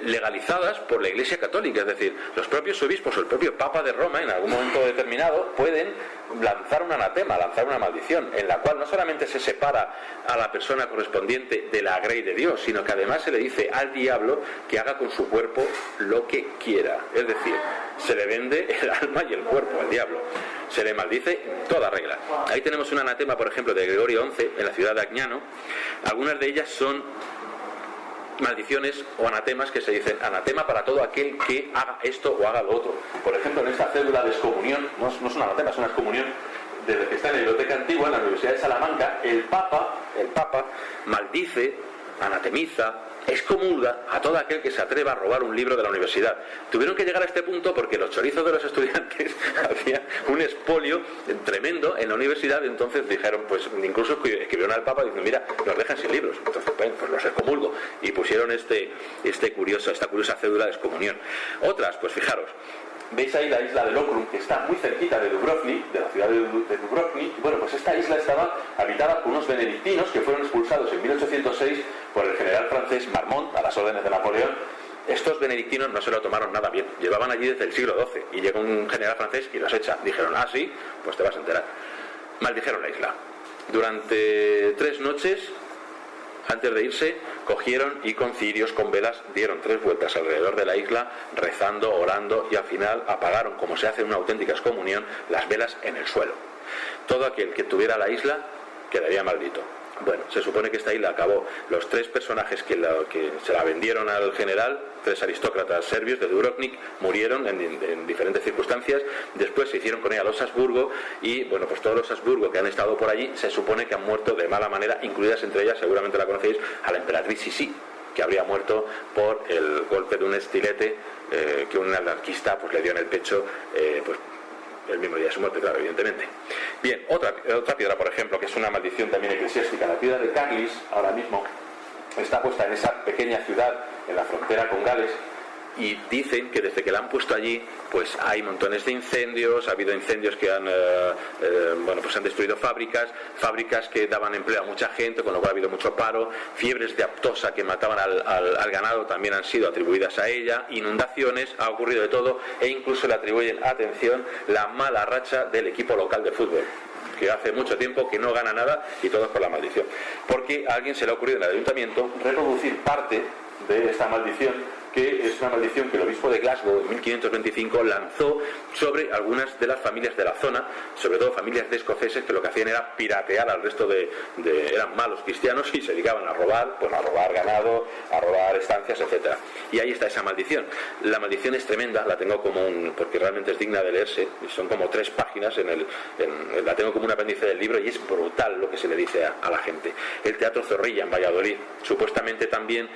legalizadas por la Iglesia Católica. Es decir, los propios obispos o el propio Papa de Roma en algún momento determinado pueden lanzar un anatema, lanzar una maldición, en la cual no solamente se separa a la persona correspondiente de la grey de Dios, sino que además se le dice al diablo que haga con su cuerpo lo que quiera. Es decir, se le vende el alma y el cuerpo al diablo, se le maldice en toda regla. Ahí tenemos un anatema, por ejemplo, de Gregorio XI en la ciudad de Agnano. Algunas de ellas son maldiciones o anatemas que se dicen anatema para todo aquel que haga esto o haga lo otro. Por ejemplo, en esta cédula de excomunión, no es un anatema, es una excomunión que está en la Biblioteca Antigua, en la Universidad de Salamanca. El Papa maldice, anatemiza, excomulga a todo aquel que se atreva a robar un libro de la universidad. Tuvieron que llegar a este punto porque los chorizos de los estudiantes hacían un expolio tremendo en la universidad, y entonces dijeron, pues incluso escribieron al Papa diciendo, mira, nos dejan sin libros. Entonces, bueno, pues los excomulgo, y pusieron esta curiosa cédula de excomunión. Otras, pues fijaros, veis ahí la isla de Lokrum, que está muy cerquita de Dubrovnik, de la ciudad de Dubrovnik. Bueno, pues esta isla estaba habitada por unos benedictinos que fueron expulsados en 1806 por el general francés Marmont a las órdenes de Napoleón. Estos benedictinos no se lo tomaron nada bien, llevaban allí desde el siglo XII, y llega un general francés y los echa. Dijeron, ah, sí, pues te vas a enterar. Maldijeron la isla. Durante 3 noches, antes de irse, cogieron y con cirios, con velas, dieron 3 vueltas alrededor de la isla, rezando, orando, y al final apagaron, como se hace en una auténtica excomunión, las velas en el suelo. Todo aquel que tuviera la isla quedaría maldito. Bueno, se supone que esta isla acabó. Los 3 personajes que se la vendieron al general, 3 aristócratas serbios de Dubrovnik, murieron en diferentes circunstancias. Después se hicieron con ella los Habsburgo, y bueno, pues todos los Habsburgo que han estado por allí se supone que han muerto de mala manera, incluidas entre ellas, seguramente la conocéis, a la emperatriz Sisi, que habría muerto por el golpe de un estilete que un anarquista pues le dio en el pecho, pues el mismo día de su muerte, claro, evidentemente. Bien, otra piedra, por ejemplo, que es una maldición también eclesiástica, la piedra de Carlis, ahora mismo está puesta en esa pequeña ciudad en la frontera con Gales, y dicen que desde que la han puesto allí, pues hay montones de incendios. Ha habido incendios que han destruido fábricas que daban empleo a mucha gente, con lo cual ha habido mucho paro. Fiebres de aptosa que mataban al ganado también han sido atribuidas a ella. Inundaciones, ha ocurrido de todo, e incluso le atribuyen, atención, la mala racha del equipo local de fútbol, que hace mucho tiempo que no gana nada, y todo es por la maldición. Porque a alguien se le ha ocurrido en el ayuntamiento reproducir parte de esta maldición, que es una maldición que el obispo de Glasgow en 1525 lanzó sobre algunas de las familias de la zona, sobre todo familias de escoceses, que lo que hacían era piratear al resto eran malos cristianos y se dedicaban a robar, pues a robar ganado, a robar estancias, etcétera. Y ahí está esa maldición. La maldición es tremenda, la tengo porque realmente es digna de leerse, son como 3 páginas, la tengo como un apéndice del libro, y es brutal lo que se le dice a la gente. El Teatro Zorrilla en Valladolid, supuestamente también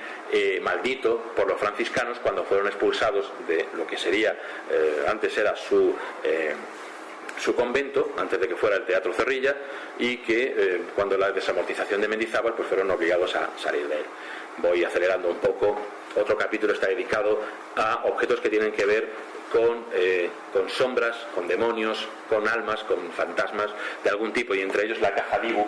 maldito por los franciscanos cuando fueron expulsados de lo que sería, antes era su convento, antes de que fuera el Teatro Zorrilla, y que cuando la desamortización de Mendizábal, pues fueron obligados a salir de él. Voy acelerando un poco. Otro capítulo está dedicado a objetos que tienen que ver con sombras, con demonios, con almas, con fantasmas de algún tipo, y entre ellos la caja Dibu.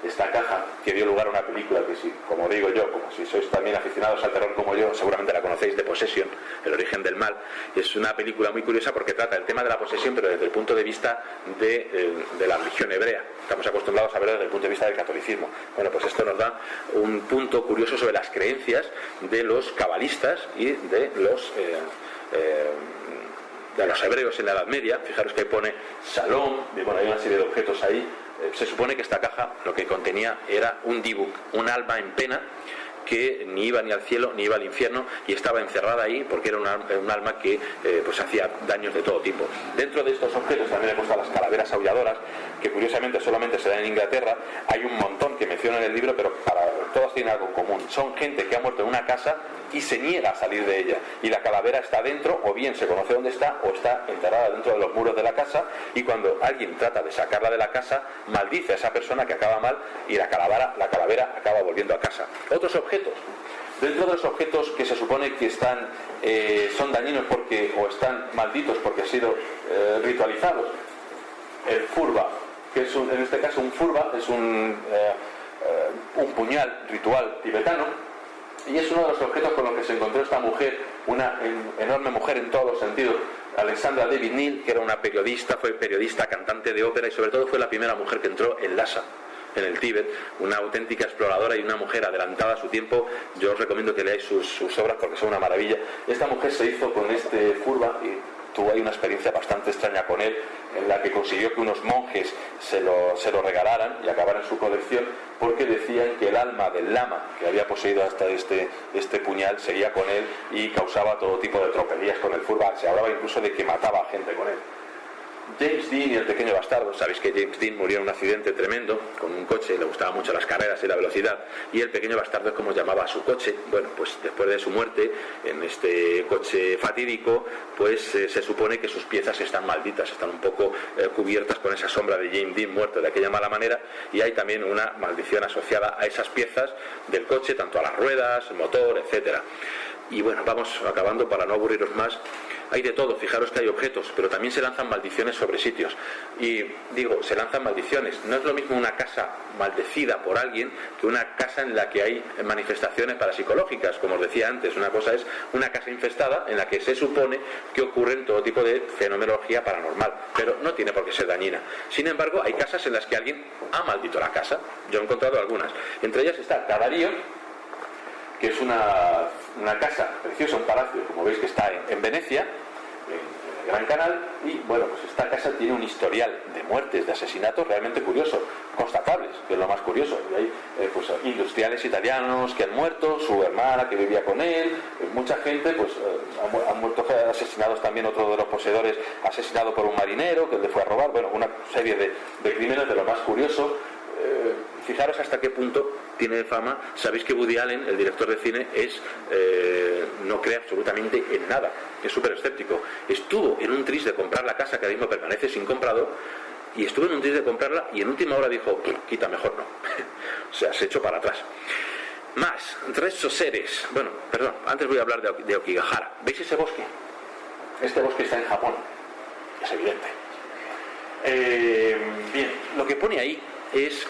Esta caja que dio lugar a una película que, como digo yo, como si sois también aficionados al terror como yo, seguramente la conocéis, de Possession, El origen del mal. Es una película muy curiosa porque trata el tema de la posesión, pero desde el punto de vista de la religión hebrea. Estamos acostumbrados a verlo desde el punto de vista del catolicismo. Bueno, pues esto nos da un punto curioso sobre las creencias de los cabalistas y de los hebreos en la Edad Media. Fijaros que pone Salom, bueno, hay una serie de objetos ahí. Se supone que esta caja lo que contenía era un dibuk, un alma en pena, que ni iba ni al cielo ni iba al infierno, y estaba encerrada ahí porque era un alma que pues hacía daños de todo tipo. Dentro de estos objetos también he puesto las calaveras aulladoras, que curiosamente solamente se dan en Inglaterra. Hay un montón que menciono en el libro, pero todas tienen algo en común. Son gente que ha muerto en una casa y se niega a salir de ella, y la calavera está dentro, o bien se conoce dónde está, o está enterrada dentro de los muros de la casa, y cuando alguien trata de sacarla de la casa, maldice a esa persona que acaba mal, y la calavera acaba volviendo a casa. Otros objetos. Dentro de los objetos que se supone que son dañinos o están malditos porque han sido ritualizados, el furba, que es en este caso un furba, es un puñal ritual tibetano, y es uno de los objetos con los que se encontró esta mujer, una enorme mujer en todos los sentidos, Alexandra David Neal, que era una periodista, fue periodista, cantante de ópera, y sobre todo fue la primera mujer que entró en Lhasa, en el Tíbet, una auténtica exploradora y una mujer adelantada a su tiempo. Yo os recomiendo que leáis sus obras porque son una maravilla. Esta mujer se hizo con este furba y tuvo ahí una experiencia bastante extraña con él, en la que consiguió que unos monjes se lo regalaran y acabaran su colección, porque decían que el alma del lama que había poseído hasta este puñal seguía con él y causaba todo tipo de tropelías con el furba. Se hablaba incluso de que mataba a gente con él. James Dean y el pequeño bastardo, sabéis que James Dean murió en un accidente tremendo con un coche, le gustaban mucho las carreras y la velocidad, y el pequeño bastardo es como llamaba a su coche. Bueno, pues después de su muerte en este coche fatídico, pues se supone que sus piezas están malditas, están un poco cubiertas con esa sombra de James Dean muerto de aquella mala manera, y hay también una maldición asociada a esas piezas del coche, tanto a las ruedas, el motor, etcétera. Y bueno, vamos acabando para no aburriros más. Hay de todo, fijaros que hay objetos, pero también se lanzan maldiciones sobre sitios. Y digo, se lanzan maldiciones. No es lo mismo una casa maldecida por alguien que una casa en la que hay manifestaciones parapsicológicas. Como os decía antes, una cosa es una casa infestada en la que se supone que ocurren todo tipo de fenomenología paranormal, pero no tiene por qué ser dañina. Sin embargo, hay casas en las que alguien ha maldito la casa. Yo he encontrado algunas. Entre ellas está Cadario, que es una casa preciosa, un palacio, como veis que está en Venecia, en el Gran Canal, y bueno, pues esta casa tiene un historial de muertes, de asesinatos realmente curioso, constatables, que es lo más curioso. Y hay pues industriales italianos que han muerto, su hermana que vivía con él, mucha gente pues han muerto asesinados también. Otro de los poseedores asesinado por un marinero que le fue a robar. Bueno, una serie de crímenes de lo más curioso. Fijaros hasta qué punto tiene fama. Sabéis que Woody Allen, el director de cine, no cree absolutamente en nada, es súper escéptico. Estuvo en un tris de comprar la casa que ahora mismo permanece sin comprador, y estuvo en un tris de comprarla y en última hora dijo, quita, mejor no. O sea, se echó para atrás. Más, restos seres. Bueno, perdón, antes voy a hablar de Aokigahara. ¿Veis ese bosque? Este bosque está en Japón, es evidente. Bien, lo que pone ahí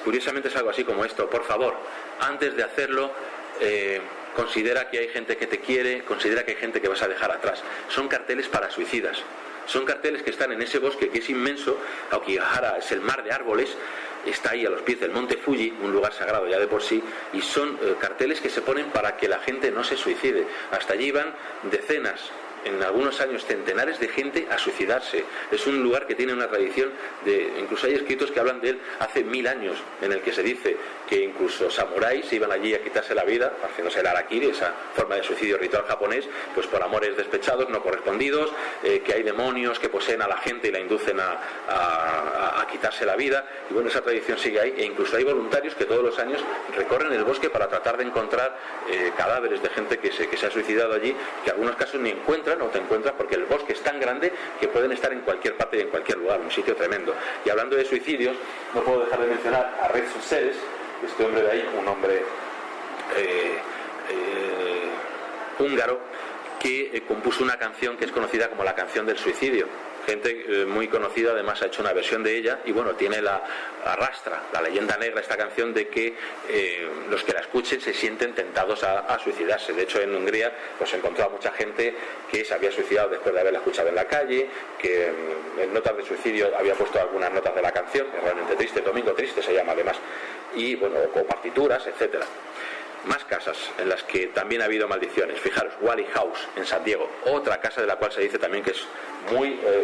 curiosamente es algo así como esto: por favor, antes de hacerlo, considera que hay gente que te quiere, considera que hay gente que vas a dejar atrás. Son carteles para suicidas, son carteles que están en ese bosque que es inmenso. Aokigahara es el mar de árboles, está ahí a los pies del monte Fuji, un lugar sagrado ya de por sí, y son carteles que se ponen para que la gente no se suicide. Hasta allí van decenas, en algunos años centenares de gente a suicidarse. Es un lugar que tiene una tradición incluso hay escritos que hablan de él hace 1000 años, en el que se dice que incluso samuráis se iban allí a quitarse la vida, haciéndose el harakiri, esa forma de suicidio ritual japonés, pues por amores despechados, no correspondidos, que hay demonios que poseen a la gente y la inducen a quitarse la vida. Y bueno, esa tradición sigue ahí, e incluso hay voluntarios que todos los años recorren el bosque para tratar de encontrar cadáveres de gente que se ha suicidado allí, que en algunos casos ni encuentran o te encuentras, porque el bosque es tan grande que pueden estar en cualquier parte y en cualquier lugar, un sitio tremendo. Y hablando de suicidios, no puedo dejar de mencionar a Red Seres, este hombre de ahí, un hombre húngaro, que compuso una canción que es conocida como la canción del suicidio. Gente muy conocida además ha hecho una versión de ella, y bueno, tiene arrastra la leyenda negra esta canción de que los que la escuchen se sienten tentados a suicidarse. De hecho, en Hungría pues he encontrado mucha gente que se había suicidado después de haberla escuchado en la calle, que en notas de suicidio había puesto algunas notas de la canción. Es realmente triste, Domingo Triste se llama además, y bueno, con partituras, etcétera. Más casas en las que también ha habido maldiciones. Fijaros, Wally House en San Diego, otra casa de la cual se dice también que es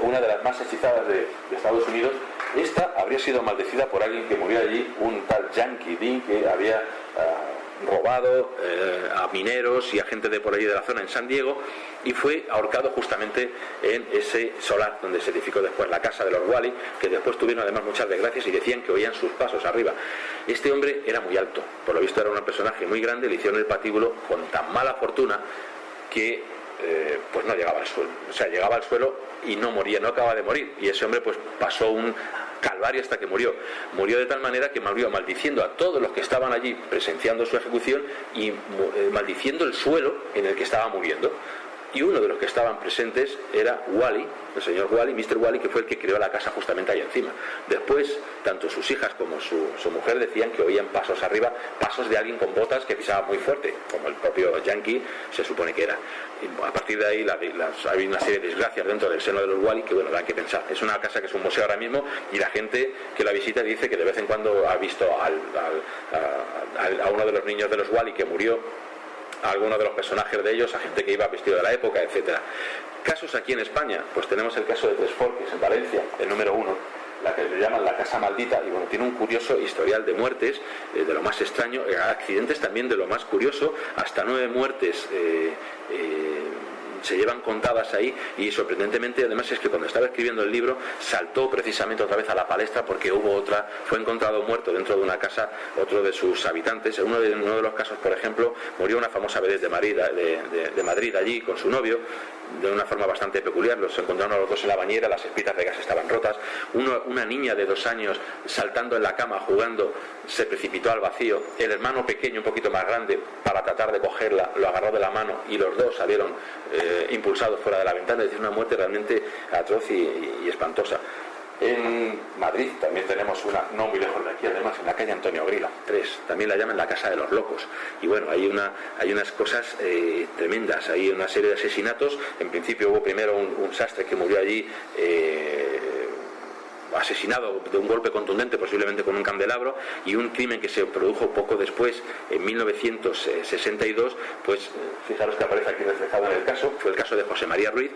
una de las más hechizadas de Estados Unidos. Esta habría sido maldecida por alguien que murió allí, un tal Yankee Dean, que había robado a mineros y a gente de por allí de la zona en San Diego, y fue ahorcado justamente en ese solar donde se edificó después la casa de los Wally, que después tuvieron además muchas desgracias y decían que oían sus pasos arriba. Este hombre era muy alto, por lo visto era un personaje muy grande, le hicieron el patíbulo con tan mala fortuna que pues no llegaba al suelo, o sea, llegaba al suelo y no moría, no acababa de morir, y ese hombre pues pasó un calvario hasta que murió de tal manera que murió maldiciendo a todos los que estaban allí presenciando su ejecución y maldiciendo el suelo en el que estaba muriendo. y uno de los que estaban presentes era Wally, el señor Wally, Mr. Wally, que fue el que creó la casa justamente ahí encima. Después, tanto sus hijas como su mujer decían que oían pasos arriba, pasos de alguien con botas que pisaba muy fuerte, como el propio Yankee se supone que era. Y a partir de ahí hay una serie de desgracias dentro del seno de los Wally que, bueno, dan que pensar. Es una casa que es un museo ahora mismo, y la gente que la visita dice que de vez en cuando ha visto a uno de los niños de los Wally que murió, a alguno de los personajes de ellos, a gente que iba vestido de la época, etcétera. Casos aquí en España, pues tenemos el caso de Tres Forques en Valencia, el número 1, la que le llaman la casa maldita, y bueno, tiene un curioso historial de muertes, de lo más extraño, accidentes también de lo más curioso, hasta 9 muertes se llevan contadas ahí, y sorprendentemente además es que cuando estaba escribiendo el libro saltó precisamente otra vez a la palestra porque fue encontrado muerto dentro de una casa otro de sus habitantes. En uno de los casos, por ejemplo, murió una famosa vedette de Madrid allí con su novio de una forma bastante peculiar. Los encontraron a los dos en la bañera, las espitas de gas estaban rotas. Una niña de 2 años saltando en la cama jugando se precipitó al vacío. El hermano pequeño, un poquito más grande, para tratar de cogerla, lo agarró de la mano y los dos salieron impulsados fuera de la ventana. Es decir, una muerte realmente atroz y espantosa. En Madrid también tenemos una, no muy lejos de aquí, además, en la calle Antonio Grila 3, también la llaman la Casa de los Locos. Y bueno, hay unas cosas tremendas, hay una serie de asesinatos. En principio hubo primero un sastre que murió allí, asesinado de un golpe contundente, posiblemente con un candelabro, y un crimen que se produjo poco después, en 1962, pues fijaros que aparece aquí reflejado en el caso, fue el caso de José María Ruiz.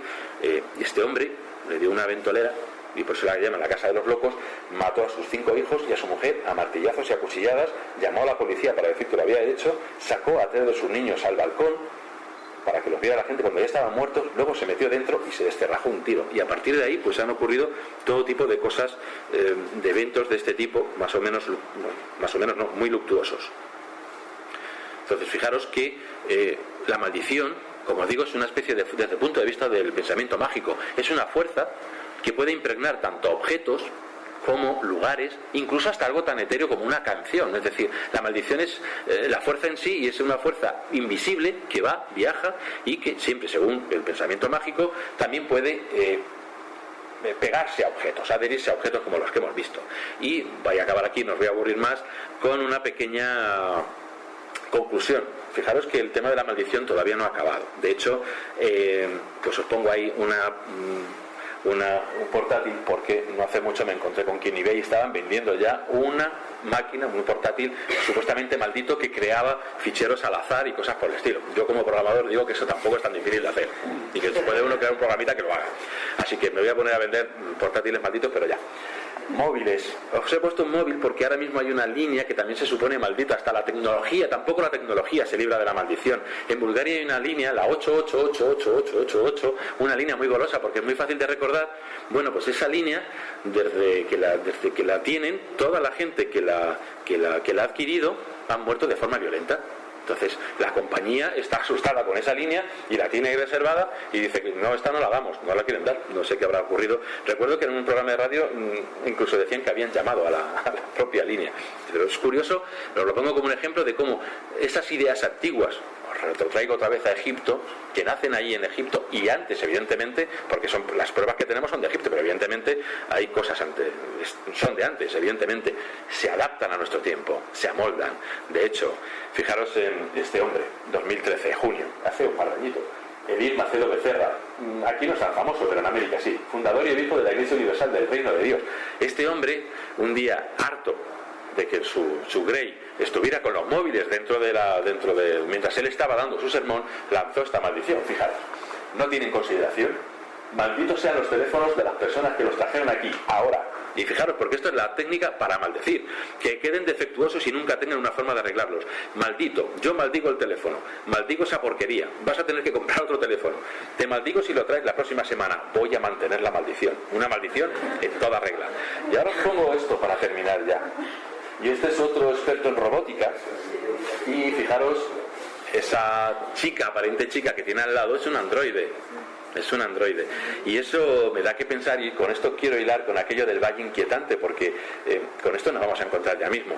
Este hombre le dio una ventolera, y por eso la llaman la Casa de los Locos. Mató a sus 5 hijos y a su mujer a martillazos y a cuchilladas, llamó a la policía para decir que lo había hecho, sacó a 3 de sus niños al balcón para que los viera la gente cuando ya estaban muertos, luego se metió dentro y se descerrajó un tiro, y a partir de ahí pues han ocurrido todo tipo de cosas, de eventos de este tipo, más o menos no, muy luctuosos. Entonces fijaros que la maldición, como os digo, es una especie desde el punto de vista del pensamiento mágico, es una fuerza que puede impregnar tanto objetos como lugares, incluso hasta algo tan etéreo como una canción. Es decir, la maldición es la fuerza en sí, y es una fuerza invisible que viaja, y que siempre, según el pensamiento mágico, también puede pegarse a objetos, adherirse a objetos como los que hemos visto. Y voy a acabar aquí, no os voy a aburrir más, con una pequeña conclusión. Fijaros que el tema de la maldición todavía no ha acabado. De hecho, pues os pongo ahí un portátil, porque no hace mucho me encontré con que en eBay estaban vendiendo ya una máquina, un portátil supuestamente maldito, que creaba ficheros al azar y cosas por el estilo. Yo como programador digo que eso tampoco es tan difícil de hacer, y que puede uno crear un programita que lo haga. Así que me voy a poner a vender portátiles malditos, pero ya. Móviles. Os he puesto un móvil porque ahora mismo hay una línea que también se supone maldita. Hasta la tecnología, tampoco la tecnología se libra de la maldición. En Bulgaria hay una línea, la 888888, una línea muy golosa porque es muy fácil de recordar. Bueno, pues esa línea, desde que la tienen, toda la gente que la ha adquirido han muerto de forma violenta. Entonces la compañía está asustada con esa línea y la tiene ahí reservada, y dice que no, esta no la damos, no la quieren dar. No sé qué habrá ocurrido. Recuerdo que en un programa de radio incluso decían que habían llamado a la propia línea. Pero es curioso, os lo pongo como un ejemplo de cómo esas ideas antiguas, os lo traigo otra vez a Egipto, que nacen ahí en Egipto, y antes evidentemente, porque las pruebas que tenemos son de Egipto, pero evidentemente hay cosas son de antes, evidentemente se adaptan a nuestro tiempo, se amoldan. De hecho, fijaros en este hombre, 2013, junio, hace un par de añitos, Elías Macedo Becerra. Aquí no es tan famoso, pero en América sí, fundador y obispo de la Iglesia Universal del Reino de Dios. Este hombre, un día harto de que su Grey estuviera con los móviles mientras él estaba dando su sermón, lanzó esta maldición. Fijaros, no tienen consideración, malditos sean los teléfonos de las personas que los trajeron aquí ahora. Y fijaros, porque esto es la técnica para maldecir, que queden defectuosos y nunca tengan una forma de arreglarlos. Maldito, yo maldigo el teléfono, maldigo esa porquería, vas a tener que comprar otro teléfono, te maldigo si lo traes la próxima semana, voy a mantener la maldición, una maldición en toda regla. Y ahora os pongo esto para terminar ya. Y este es otro experto en robótica, y fijaros, esa aparente chica que tiene al lado es un androide. Es un androide. Y eso me da que pensar, y con esto quiero hilar con aquello del valle inquietante, porque con esto nos vamos a encontrar ya mismo.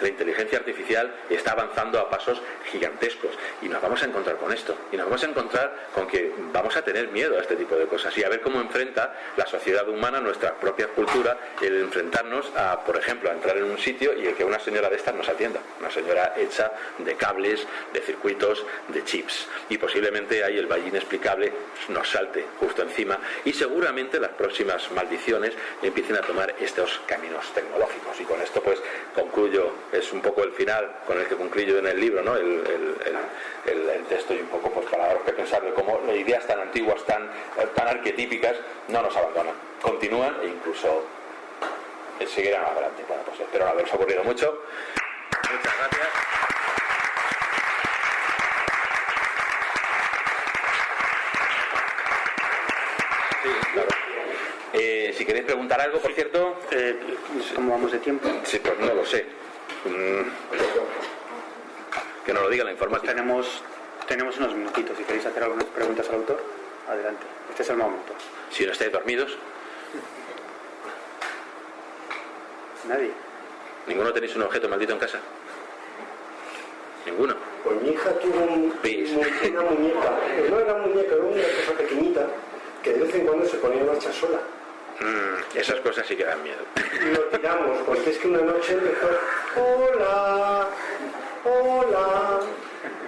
La inteligencia artificial está avanzando a pasos gigantescos y nos vamos a encontrar con esto, y nos vamos a encontrar con que vamos a tener miedo a este tipo de cosas y a ver cómo enfrenta la sociedad humana, nuestra propia cultura, el enfrentarnos a, por ejemplo, a entrar en un sitio y el que una señora de estas nos atienda, una señora hecha de cables, de circuitos, de chips, y posiblemente ahí el valle inexplicable nos salte justo encima y seguramente las próximas maldiciones empiecen a tomar estos caminos tecnológicos. Y con esto pues concluyo, es un poco el final con el que concluyo en el libro, ¿no? el texto, y un poco pues para daros que pensar de cómo ideas tan antiguas, tan arquetípicas no nos abandonan, continúan e incluso seguirán adelante. Bueno, pues espero no haberos aburrido mucho. Muchas gracias. Sí, claro. Si queréis preguntar algo, por cierto. ¿Cómo vamos de tiempo? Sí, pues no lo sé. Que nos lo diga la informática. Tenemos unos minutitos. Si queréis hacer algunas preguntas al autor, adelante. Este es el momento. Si no estáis dormidos. Nadie. ¿Ninguno tenéis un objeto maldito en casa? ¿Ninguno? Pues mi hija tuvo una muñeca, no era muñeca, era una cosa pequeñita, que de vez en cuando se ponía en marcha sola. Esas cosas sí que dan miedo. Y lo tiramos, porque es que una noche empezó, hola, hola.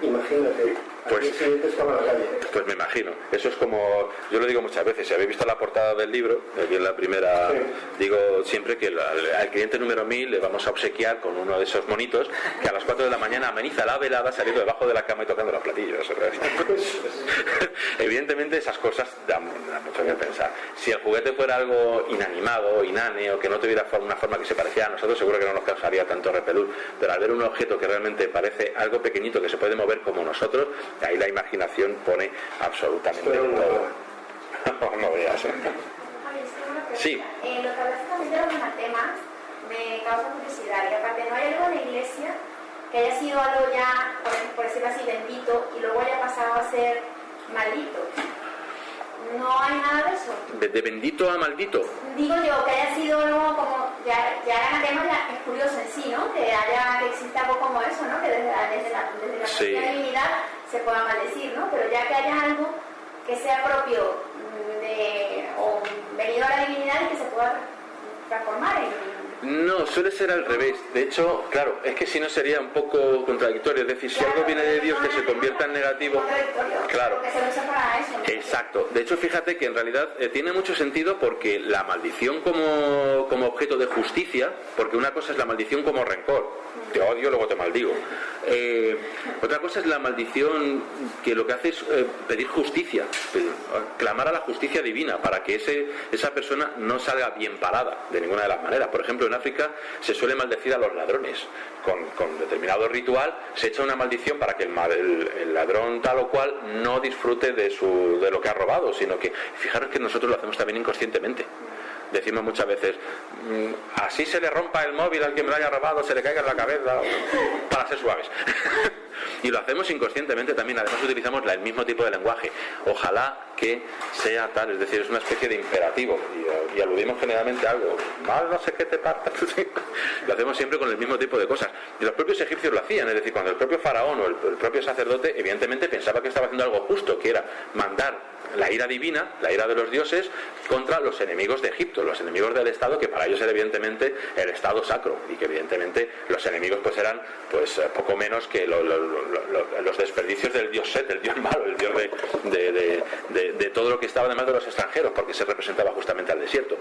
Imagínate, al día siguiente estaba en la calle. Pues me imagino. Eso es como, yo lo digo muchas veces, si habéis visto la portada del libro, aquí en la primera, sí. Digo siempre que al cliente número 1000 le vamos a obsequiar con uno de esos monitos que a las 4 de la mañana ameniza la velada saliendo debajo de la cama y tocando los platillos. Evidentemente esas cosas dan mucho que pensar. Si el juguete fuera algo inanimado, inane, o que no tuviera una forma que se pareciera a nosotros, seguro que no nos causaría tanto repelús, pero al ver un objeto que realmente parece algo pequeñito que se puede mover como nosotros, ahí la imaginación pone absolutamente todo. No veas. Sí. Lo que hablas también de los anatemas me causa curiosidad, y aparte no hay algo en la iglesia que haya sido algo ya, por decirlo así, bendito, y luego haya pasado a ser maldito. No hay nada de eso. ¿De bendito a maldito? Digo yo, que haya sido algo como, ya el anatema ya es curioso en sí, ¿no? Que exista algo como eso, ¿no? Que desde la sí. propia divinidad se pueda maldecir, ¿no? Pero ya que haya algo que sea propio o venido a la divinidad y que se pueda transformar en... No, suele ser al revés. De hecho, claro, es que si no sería un poco contradictorio. Es decir, si algo viene de Dios que se convierta en negativo... Claro. Porque se usa para eso, ¿no? Exacto. De hecho, fíjate que en realidad tiene mucho sentido, porque la maldición como objeto de justicia, porque una cosa es la maldición como rencor, te odio, luego te maldigo. Otra cosa es la maldición que lo que hace es pedir justicia, clamar a la justicia divina para que esa persona no salga bien parada de ninguna de las maneras. Por ejemplo, en África se suele maldecir a los ladrones. Con determinado ritual se echa una maldición para que el ladrón tal o cual no disfrute de lo que ha robado, sino que, fijaros que nosotros lo hacemos también inconscientemente. Decimos muchas veces, así se le rompa el móvil al que me lo haya robado, se le caiga en la cabeza, para ser suaves. Y lo hacemos inconscientemente también. Además utilizamos el mismo tipo de lenguaje. Ojalá que sea tal, es decir, es una especie de imperativo, y aludimos generalmente a algo, mal no sé qué te parta. Lo hacemos siempre con el mismo tipo de cosas. Y los propios egipcios lo hacían, es decir, cuando el propio faraón o el propio sacerdote evidentemente pensaba que estaba haciendo algo justo, que era mandar la ira divina, la ira de los dioses, contra los enemigos de Egipto, los enemigos del Estado, que para ellos era evidentemente el Estado sacro, y que evidentemente los enemigos pues eran pues poco menos que los desperdicios del dios Set, el dios malo, el dios de todo lo que estaba además de los extranjeros, porque se representaba justamente al desierto.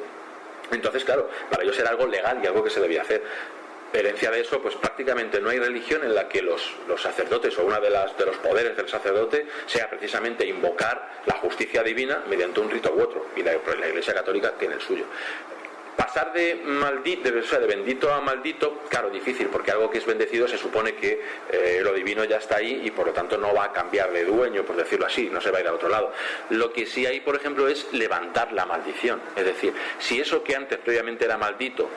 Entonces, claro, para ellos era algo legal y algo que se debía hacer. Herencia de eso, pues prácticamente no hay religión en la que los sacerdotes, o uno de los poderes del sacerdote, sea precisamente invocar la justicia divina mediante un rito u otro, y la Iglesia Católica tiene el suyo. Pasar de bendito a maldito, claro, difícil, porque algo que es bendecido se supone que lo divino ya está ahí y por lo tanto no va a cambiar de dueño, por decirlo así, no se va a ir a otro lado. Lo que sí hay, por ejemplo, es levantar la maldición. Es decir, si eso que antes previamente era maldito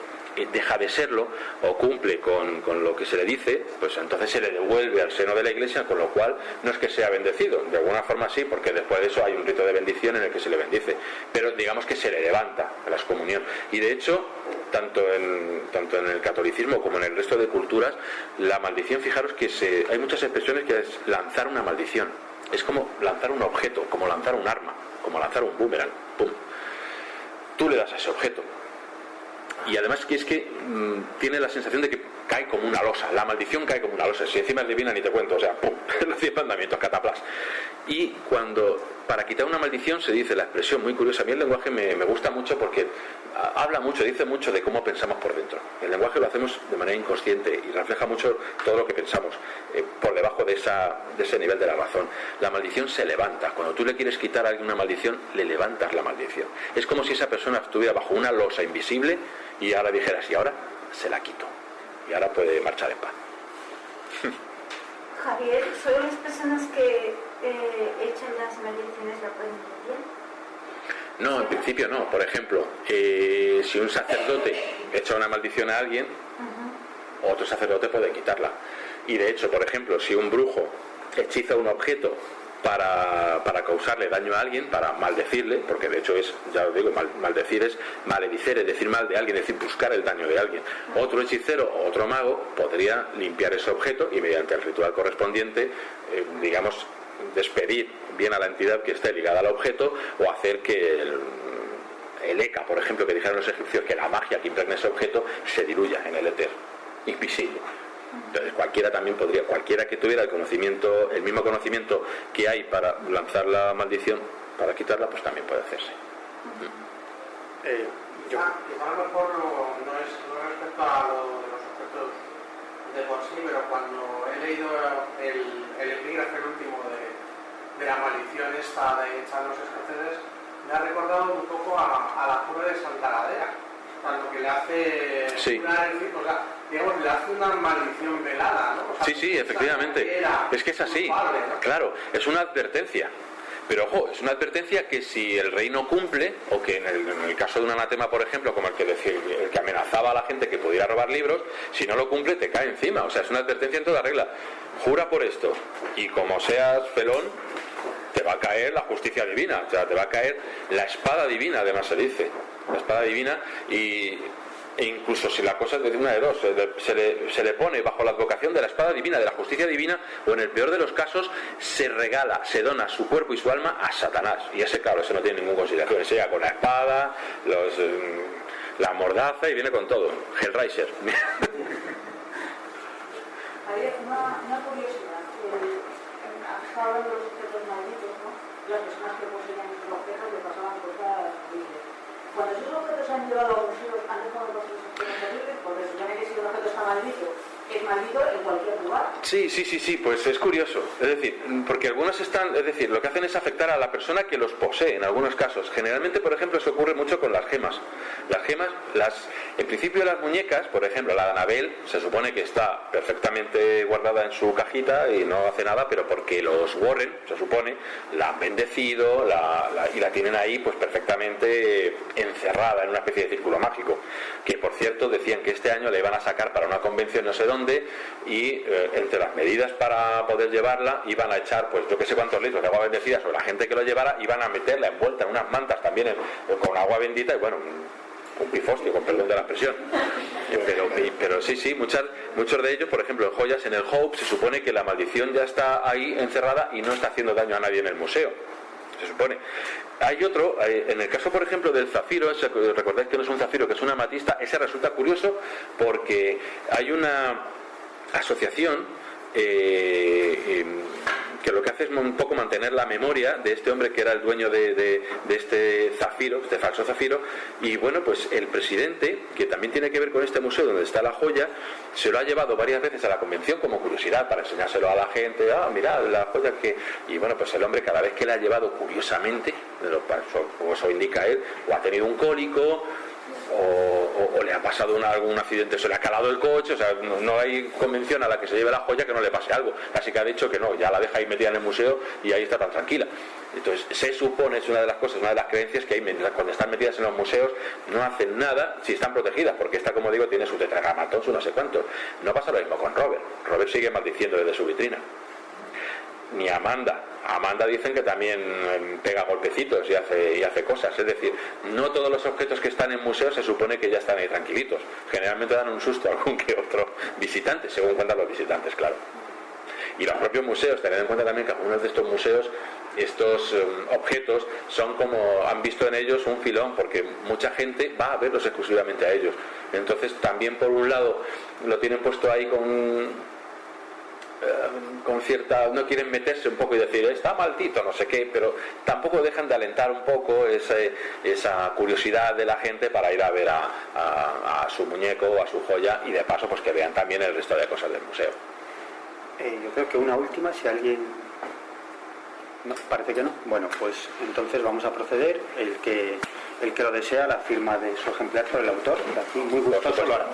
deja de serlo, o cumple con lo que se le dice, pues entonces se le devuelve al seno de la Iglesia, con lo cual no es que sea bendecido, de alguna forma sí, porque después de eso hay un rito de bendición en el que se le bendice, pero digamos que se le levanta a la excomunión. Y de hecho tanto en el catolicismo como en el resto de culturas, la maldición, fijaros que hay muchas expresiones que es lanzar una maldición. Es como lanzar un objeto, como lanzar un arma, como lanzar un boomerang. ¡Pum! Tú le das a ese objeto. Y además que es que tiene la sensación de que cae como una losa. La maldición cae como una losa. Si encima es divina ni te cuento. O sea, ¡pum! Los 10 mandamientos, cataplas. Y para quitar una maldición se dice la expresión muy curiosa. A mí el lenguaje me gusta mucho porque habla mucho, dice mucho de cómo pensamos por dentro. El lenguaje lo hacemos de manera inconsciente y refleja mucho todo lo que pensamos por debajo de ese nivel de la razón. La maldición se levanta. Cuando tú le quieres quitar a alguien una maldición, le levantas la maldición. Es como si esa persona estuviera bajo una losa invisible y ahora dijeras, y ahora se la quito. Y ahora puede marchar en paz. Javier, ¿solo las personas que echan las maldiciones la pueden hacer bien? No, en principio no. Por ejemplo, si un sacerdote echa una maldición a alguien, otro sacerdote puede quitarla. Y de hecho, por ejemplo, si un brujo hechiza un objeto para causarle daño a alguien, para maldecirle, porque de hecho es, ya os digo, maldecir es maledicer, es decir mal de alguien, es decir, buscar el daño de alguien. Otro hechicero o otro mago podría limpiar ese objeto y mediante el ritual correspondiente, digamos, despedir bien a la entidad que esté ligada al objeto o hacer que el ECA, por ejemplo, que dijeron los egipcios, que la magia que impregna ese objeto se diluya en el éter invisible. Entonces cualquiera que tuviera el mismo conocimiento que hay para lanzar la maldición, para quitarla, pues también puede hacerse. Quizá a lo mejor no es respecto a lo de los objetos de por sí, pero cuando he leído el epígrafe último de la maldición esta de echar los escoceses, me ha recordado un poco a la cura de Santa Gadea, cuando que le hace digamos, le hace una maldición velada, ¿no? O sea, sí, efectivamente. Es que es así. Culpable, ¿no? Claro, es una advertencia. Pero ojo, es una advertencia que si el rey no cumple, o que en el caso de un anatema, por ejemplo, como el que amenazaba a la gente que pudiera robar libros, si no lo cumple te cae encima. O sea, es una advertencia en toda regla. Jura por esto, y como seas felón, te va a caer la justicia divina, o sea, te va a caer la espada divina, además se dice. La espada divina, e incluso si la cosa es de una de dos, se le pone bajo la advocación de la espada divina, de la justicia divina, o en el peor de los casos se dona su cuerpo y su alma a Satanás. Y ese, claro, ese no tiene ninguna consideración, ese llega con la espada, la mordaza y viene con todo. Hellraiser. Hay una curiosidad. Hasta ahora de los objetos malditos, ¿no? Las personas que poseían esos objetos le pasaban cosas horribles. Cuando esos objetos se han llevado a museos, ¿han dejado de pasar esos objetos horribles? Porque supone que si un objeto está maldito, es maldito en cualquier lugar. Sí, pues es curioso. Es decir, porque algunos lo que hacen es afectar a la persona que los posee en algunos casos. Generalmente, por ejemplo, eso ocurre mucho con las gemas. Las gemas, en principio las muñecas, por ejemplo, la de Anabel, se supone que está perfectamente guardada en su cajita y no hace nada, pero porque los Warren, se supone, la han bendecido y la tienen ahí pues perfectamente encerrada en una especie de círculo mágico. Que, por cierto, decían que este año la iban a sacar para una convención no sé dónde y entre las medidas para poder llevarla iban a echar pues yo que sé cuántos litros de agua bendecida sobre la gente que lo llevara, iban a meterla envuelta en unas mantas también con agua bendita y bueno, un pifostio, con perdón de la expresión. Pero sí, muchos de ellos, por ejemplo, en joyas, en el Hope, se supone que la maldición ya está ahí encerrada y no está haciendo daño a nadie en el museo. Se supone. Hay otro, en el caso, por ejemplo, del zafiro, recordáis que no es un zafiro, que es una amatista, ese resulta curioso porque hay una asociación que lo que hace es un poco mantener la memoria de este hombre que era el dueño de este zafiro, este falso zafiro, y bueno, pues el presidente, que también tiene que ver con este museo donde está la joya, se lo ha llevado varias veces a la convención como curiosidad para enseñárselo a la gente, mirad la joya que... Y bueno, pues el hombre cada vez que la ha llevado curiosamente, como eso indica él, o ha tenido un cólico, o le ha pasado algún accidente, se le ha calado el coche, o sea, no hay convención a la que se lleve la joya que no le pase algo. Así que ha dicho que no, ya la deja ahí metida en el museo y ahí está tan tranquila. Entonces, se supone, es una de las cosas, una de las creencias que hay, cuando están metidas en los museos no hacen nada si están protegidas, porque esta, como digo, tiene su tetragramatón, su no sé cuánto. No pasa lo mismo con Robert. Robert sigue maldiciendo desde su vitrina. ni Amanda. Amanda dicen que también pega golpecitos y hace cosas. Es decir, no todos los objetos que están en museos se supone que ya están ahí tranquilitos. Generalmente dan un susto a algún que otro visitante, según cuentan los visitantes, claro. Y los propios museos, tened en cuenta también que algunos de estos museos, estos objetos son como, han visto en ellos un filón, porque mucha gente va a verlos exclusivamente a ellos. Entonces también por un lado lo tienen puesto ahí con cierta, no quieren meterse un poco y decir está maldito, no sé qué, pero tampoco dejan de alentar un poco esa curiosidad de la gente para ir a ver a su muñeco o a su joya, y de paso pues que vean también el resto de cosas del museo. Yo creo que una última, si alguien... No, parece que no. Bueno, pues entonces vamos a proceder. El que lo desea, la firma de su ejemplar por el autor. De aquí, muy gustoso lo hará.